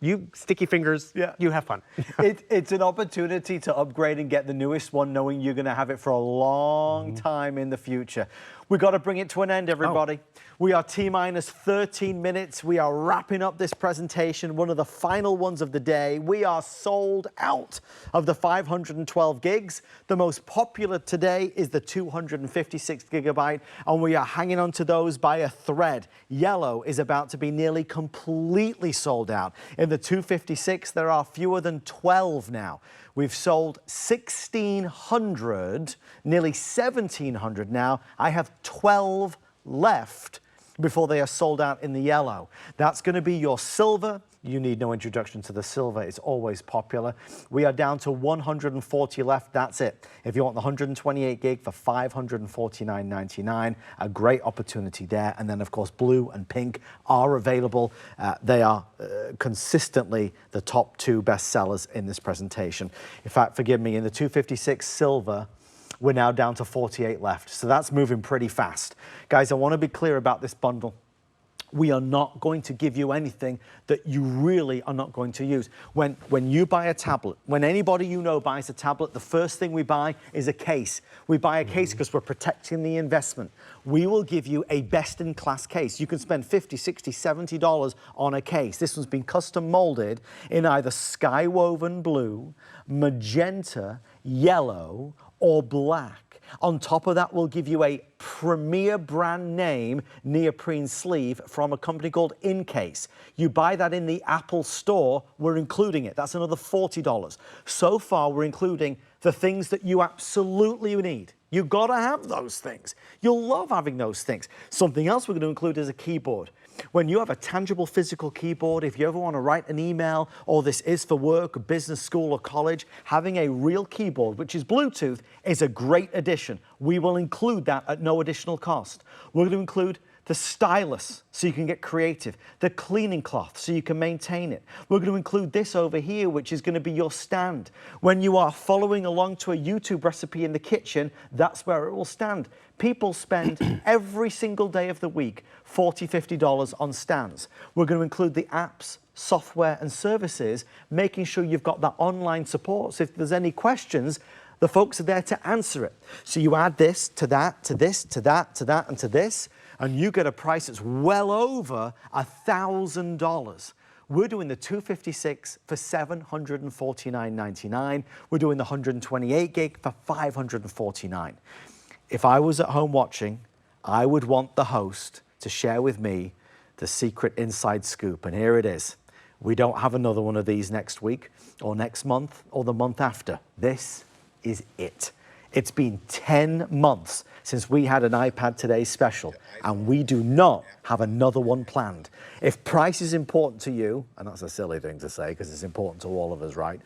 You sticky fingers, you have fun. It's an opportunity to upgrade and get the newest one, knowing you're going to have it for a long time in the future. We've got to bring it to an end, everybody. We are T-minus 13 minutes. We are wrapping up this presentation, one of the final ones of the day. We are sold out of the 512 gigs. The most popular today is the 256 gigabyte, and we are hanging on to those by a thread. Yellow is about to be nearly completely sold out. In the 256, there are fewer than 12 now. We've sold 1,600, nearly 1,700 now. I have 12 left before they are sold out in the yellow. That's going to be your silver. You need no introduction to the silver. It's always popular. We are down to 140 left. That's it. If you want the 128 gig for $549.99, a great opportunity there. And then, of course, blue and pink are available. They are consistently the top two best sellers in this presentation. In fact, forgive me, in the 256 silver, we're now down to 48 left. So that's moving pretty fast. Guys, I want to be clear about this bundle. We are not going to give you anything that you really are not going to use. When you buy a tablet, when anybody you know buys a tablet, the first thing we buy is a case. We buy a case because we're protecting the investment. We will give you a best-in-class case. You can spend $50, $60, $70 on a case. This one's been custom molded in either sky woven blue, magenta, yellow, or black. On top of that, we'll give you a premier brand name neoprene sleeve from a company called Incase. You buy that in the Apple store, we're including it. That's another $40. So far, we're including the things that you absolutely need. You've got to have those things. You'll love having those things. Something else we're going to include is a keyboard. When you have a tangible physical keyboard, if you ever want to write an email, or this is for work, business, school, or college, having a real keyboard, which is Bluetooth, is a great addition. We will include that at no additional cost. We're going to include the stylus, so you can get creative, the cleaning cloth, so you can maintain it. We're going to include this over here, which is going to be your stand. When you are following along to a YouTube recipe in the kitchen, that's where it will stand. People spend every single day of the week $40, $50 on stands. We're going to include the apps, software, and services, making sure you've got that online support. So if there's any questions, the folks are there to answer it. So you add this to that, to this, to that, to that, and to this, and you get a price that's well over $1,000. We're doing the 256 for $749.99. We're doing the 128 gig for $549. If I was at home watching, I would want the host to share with me the secret inside scoop, and here it is. We don't have another one of these next week or next month or the month after. This is it. It's been 10 months since we had an iPad Today special, and we do not have another one planned. If price is important to you, and that's a silly thing to say because it's important to all of us, right?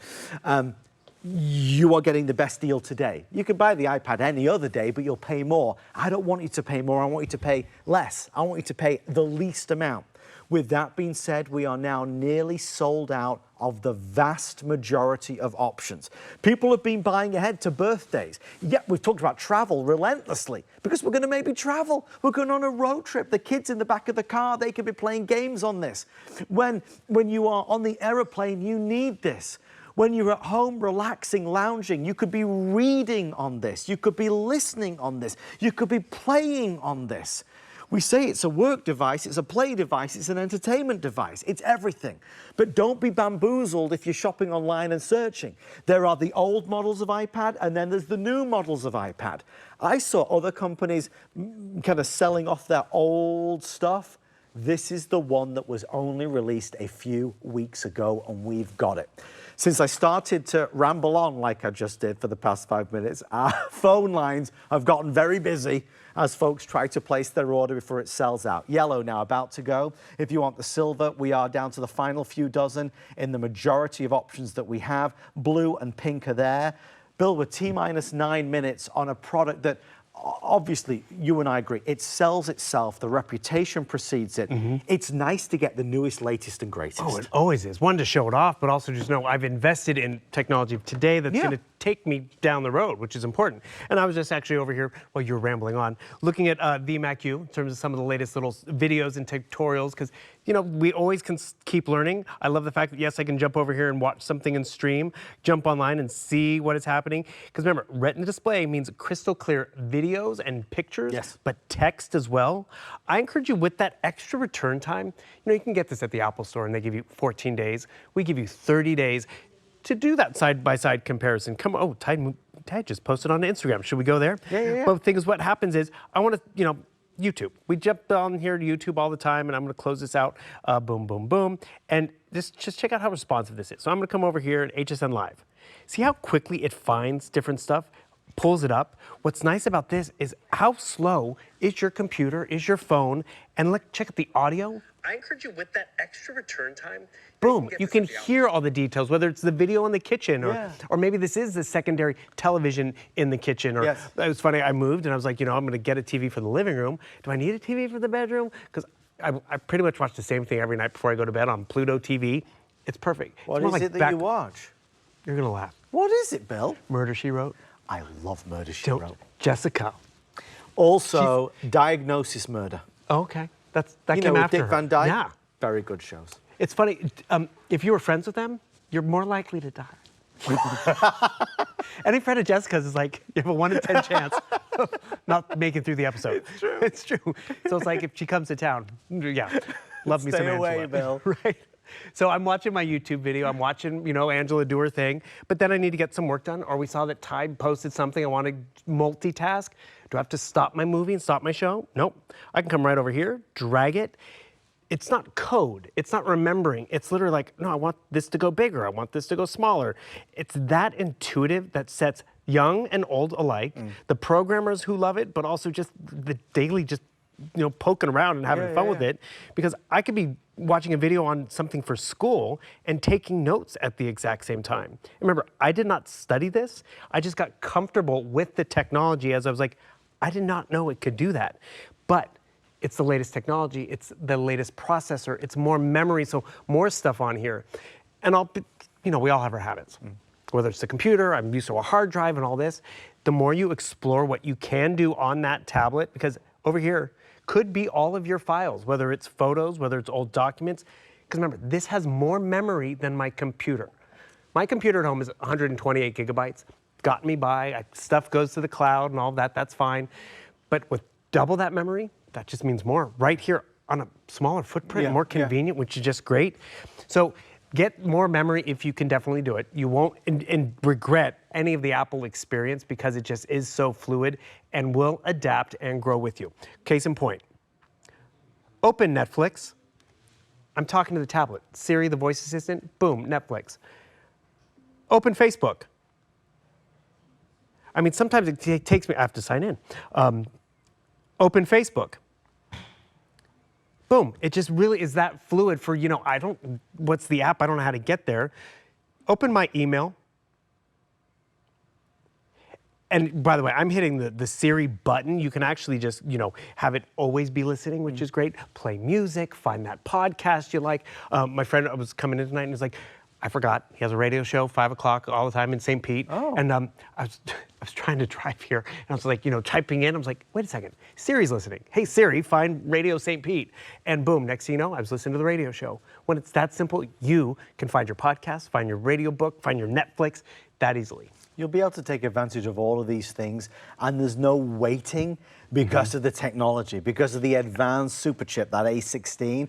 You are getting the best deal today. You can buy the iPad any other day, but you'll pay more. I don't want you to pay more. I want you to pay less. I want you to pay the least amount. With that being said, we are now nearly sold out of the vast majority of options. People have been buying ahead to birthdays. Yet we've talked about travel relentlessly because we're going to maybe travel. We're going on a road trip. The kids in the back of the car, they could be playing games on this. When you are on the aeroplane, you need this. When you're at home relaxing, lounging, you could be reading on this. You could be listening on this. You could be playing on this. We say it's a work device, it's a play device, it's an entertainment device. It's everything. But don't be bamboozled if you're shopping online and searching. There are the old models of iPad, and then there's the new models of iPad. I saw other companies kind of selling off their old stuff. This is the one that was only released a few weeks ago, and we've got it. Since I started to ramble on like I just did for the past 5 minutes, our phone lines have gotten very busy as folks try to place their order before it sells out. Yellow now about to go. If you want the silver, we are down to the final few dozen in the majority of options that we have. Blue and pink are there. Bill, we're T-minus 9 minutes on a product that obviously, you and I agree, it sells itself, the reputation precedes it. It's nice to get the newest, latest, and greatest. Oh, it always is. One, to show it off, but also just know I've invested in technology of today that's going to take me down the road, which is important. And I was just actually over here, while you were rambling on, looking at VMAQ in terms of some of the latest little videos and tutorials, because, you know, we always can keep learning. I love the fact that, yes, I can jump over here and watch something and stream, jump online and see what is happening. Because remember, Retina display means crystal clear videos and pictures, but text as well. I encourage you, with that extra return time, you know, you can get this at the Apple Store and they give you 14 days. We give you 30 days to do that side-by-side comparison. Come on, Ty just posted on Instagram. Should we go there? Yeah. But the thing is, what happens is, I want to, you know, YouTube. We jump on here to YouTube all the time, and I'm going to close this out. Boom, boom, boom. And just check out how responsive this is. So I'm going to come over here at HSN Live. See how quickly it finds different stuff, pulls it up. What's nice about this is how slow is your computer, is your phone, and check out the audio. I encourage you, with that extra return time, boom, you can hear all the details, whether it's the video in the kitchen or maybe this is the secondary television in the kitchen. Or it was funny, I moved and I was like, you know, I'm going to get a TV for the living room. Do I need a TV for the bedroom? Because I pretty much watch the same thing every night before I go to bed on Pluto TV. It's perfect. What is it that you watch? You're going to laugh. What is it, Bill? Murder, She Wrote. I love Murder, She Wrote. Jessica. Also, Diagnosis Murder. Oh, okay. That you came know, after Dick her. Van Dyke? Yeah. Very good shows. It's funny, if you were friends with them, you're more likely to die. Any friend of Jessica's is like, you have a 1 in 10 chance of not making through the episode. It's true. It's true. So it's like if she comes to town, love me some Angela. Stay away, Bill. Right. So I'm watching my YouTube video. I'm watching, you know, Angela do her thing. But then I need to get some work done. Or we saw that Tide posted something. I want to multitask. Do I have to stop my movie and stop my show? Nope. I can come right over here, drag it. It's not code. It's not remembering. It's literally like, no, I want this to go bigger. I want this to go smaller. It's that intuitive that sets young and old alike, the programmers who love it, but also just the daily poking around and having fun with it. Because I could be watching a video on something for school and taking notes at the exact same time. Remember, I did not study this. I just got comfortable with the technology as I was like, I did not know it could do that. But it's the latest technology, it's the latest processor, it's more memory, so more stuff on here. And we all have our habits. Whether it's the computer, I'm used to a hard drive and all this. The more you explore what you can do on that tablet, because over here could be all of your files, whether it's photos, whether it's old documents. Because remember, this has more memory than my computer. My computer at home is 128 gigabytes. Got me by, stuff goes to the cloud and all that, that's fine. But with double that memory, that just means more. Right here on a smaller footprint, more convenient, which is just great. So get more memory if you can definitely do it. You won't regret any of the Apple experience because it just is so fluid and will adapt and grow with you. Case in point, open Netflix. I'm talking to the tablet. Siri, the voice assistant, boom, Netflix. Open Facebook. I mean, sometimes it takes me, I have to sign in. Open Facebook. Boom, it just really is that fluid for, what's the app? I don't know how to get there. Open my email. And by the way, I'm hitting the Siri button. You can actually just, have it always be listening, which is great. Play music, find that podcast you like. My friend was coming in tonight and was like, I forgot, he has a radio show, 5 o'clock all the time in St. Pete. Oh. And I was trying to drive here, and I was like, typing in, I was like, wait a second, Siri's listening. Hey Siri, find Radio St. Pete. And boom, next thing you know, I was listening to the radio show. When it's that simple, you can find your podcast, find your radio book, find your Netflix, that easily. You'll be able to take advantage of all of these things, and there's no waiting because of the technology, because of the advanced super chip, that A16.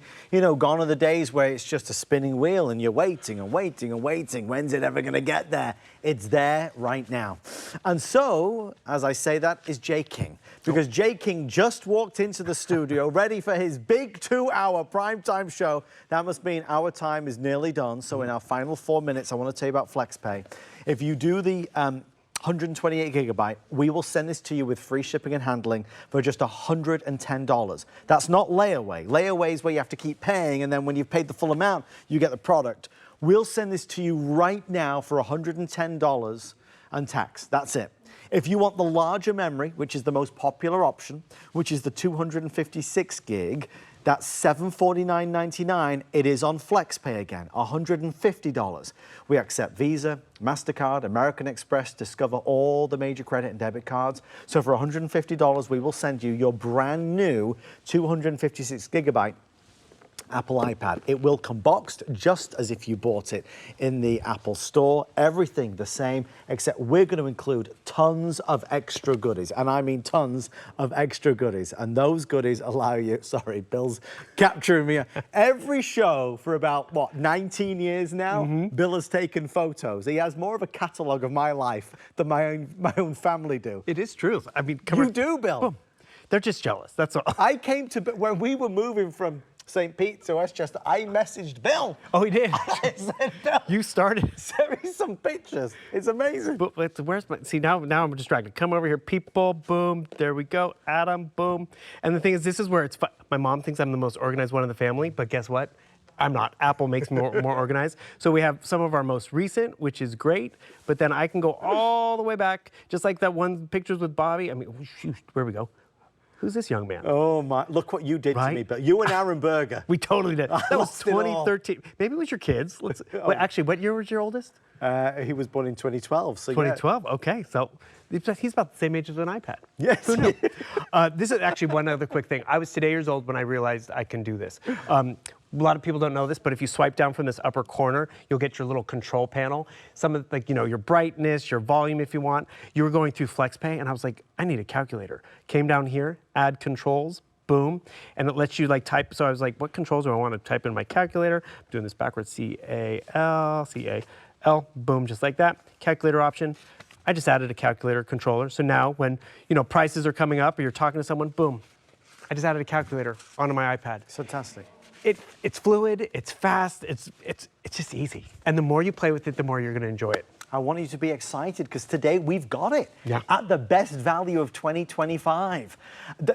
Gone are the days where it's just a spinning wheel and you're waiting and waiting and waiting. When's it ever going to get there? It's there right now. And so, as I say that, is Jay King. Because Jay King just walked into the studio ready for his big 2-hour primetime show. That must mean our time is nearly done. So in our final 4 minutes, I want to tell you about FlexPay. If you do the 128 gigabyte, we will send this to you with free shipping and handling for just $110. That's not layaway. Layaway is where you have to keep paying, and then when you've paid the full amount, you get the product. We'll send this to you right now for $110. and tax. That's it. If you want the larger memory, which is the most popular option, which is the 256 gig, that's $749.99. It is on FlexPay again, $150. We accept Visa, MasterCard, American Express, Discover, all the major credit and debit cards. So for $150, we will send you your brand new 256 gigabyte Apple iPad. It will come boxed just as if you bought it in the Apple Store. Everything the same, except we're going to include tons of extra goodies. And I mean tons of extra goodies. And those goodies allow you, sorry, Bill's capturing me. Every show for about, what, 19 years now, Bill has taken photos. He has more of a catalogue of my life than my own family do. It is true. I mean, come You on. do, Bill. Boom. They're just jealous, that's all. I came to, when we were moving from St. Pete to Westchester, I messaged Bill. Oh, he did? I said, Bill, You started. send me some pictures. It's amazing. But where's my, see, now I'm distracted. Come over here, people, boom, there we go, Adam, boom. And the thing is, this is where it's fun. My mom thinks I'm the most organized one in the family, but guess what? I'm not. Apple makes me more organized. So we have some of our most recent, which is great, but then I can go all the way back, just like that one pictures with Bobby. I mean, shoot, where we go? Who's this young man? Oh my, look what you did to me, but you and Aaron Berger. We totally did. That was lost it all. 2013. Maybe it was your kids. Wait, actually, what year was your oldest? He was born in 2012, so 2012, okay. So he's about the same age as an iPad. Yes. Who knew? This is actually one other quick thing. I was today years old when I realized I can do this. A lot of people don't know this, but if you swipe down from this upper corner, you'll get your little control panel. Some of, like, you know, your brightness, your volume if you want. You were going through FlexPay, and I was like, I need a calculator. Came down here, add controls, boom, and it lets you like type. So I was like, what controls do I want to type in my calculator? I'm doing this backwards, C-A-L, C-A-L, boom, just like that. Calculator option. I just added a calculator controller. So now when, you know, prices are coming up or you're talking to someone, boom, I just added a calculator onto my iPad. Fantastic. It's fluid, it's fast, it's just easy. And the more you play with it, the more you're gonna enjoy it. I want you to be excited because today we've got it Yeah. at the best value of 2025.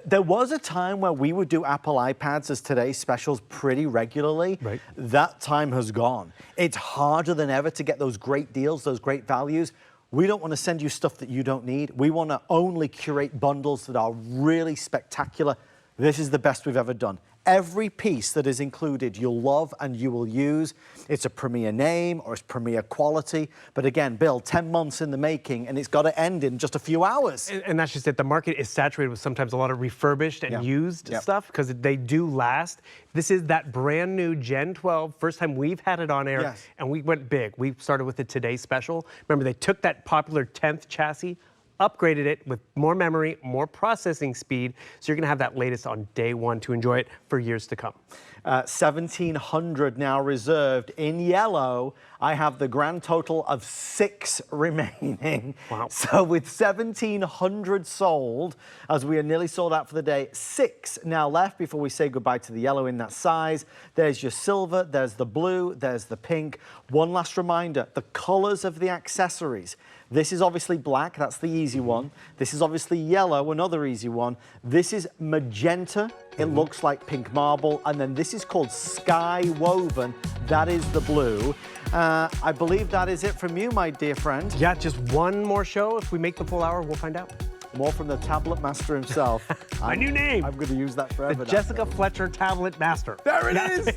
There was a time where we would do Apple iPads as today's specials pretty regularly. Right. That time has gone. It's harder than ever to get those great deals, those great values. We don't want to send you stuff that you don't need. We want to only curate bundles that are really spectacular. This is the best we've ever done. Every piece that is included you'll love and you will use. It's a premier name or it's premier quality. But again, Bill, 10 months in the making and it's got to end in just a few hours. And that's just it. The market is saturated with sometimes a lot of refurbished and used stuff because they do last. This is that brand new Gen 12, first time we've had it on air, and we went big. We started with the Today Special. Remember, they took that popular 10th chassis, upgraded it with more memory, more processing speed, so you're gonna have that latest on day one to enjoy it for years to come. 1,700 now reserved. In yellow, I have the grand total of 6 remaining. Wow. So with 1,700 sold, as we are nearly sold out for the day, 6 now left before we say goodbye to the yellow in that size. There's your silver, there's the blue, there's the pink. One last reminder, the colors of the accessories. This is obviously black, that's the easy one. This is obviously yellow, another easy one. This is magenta, it looks like pink marble. And then this is called Sky Woven, that is the blue. I believe that is it from you, my dear friend. Yeah, just one more show. If we make the full hour, we'll find out. More from the tablet master himself. My new name. I'm going to use that forever. The Jessica Fletcher Tablet Master. There it is.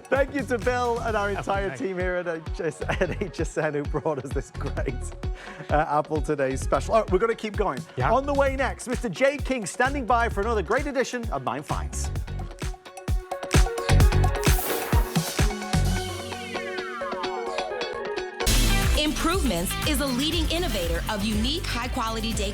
Thank you to Bill and our entire team here at HSN who brought us this great Apple Today special. All right, we're going to keep going. Yeah. On the way next, Mr. Jay King standing by for another great edition of Mind Finds. Improvements is a leading innovator of unique, high-quality day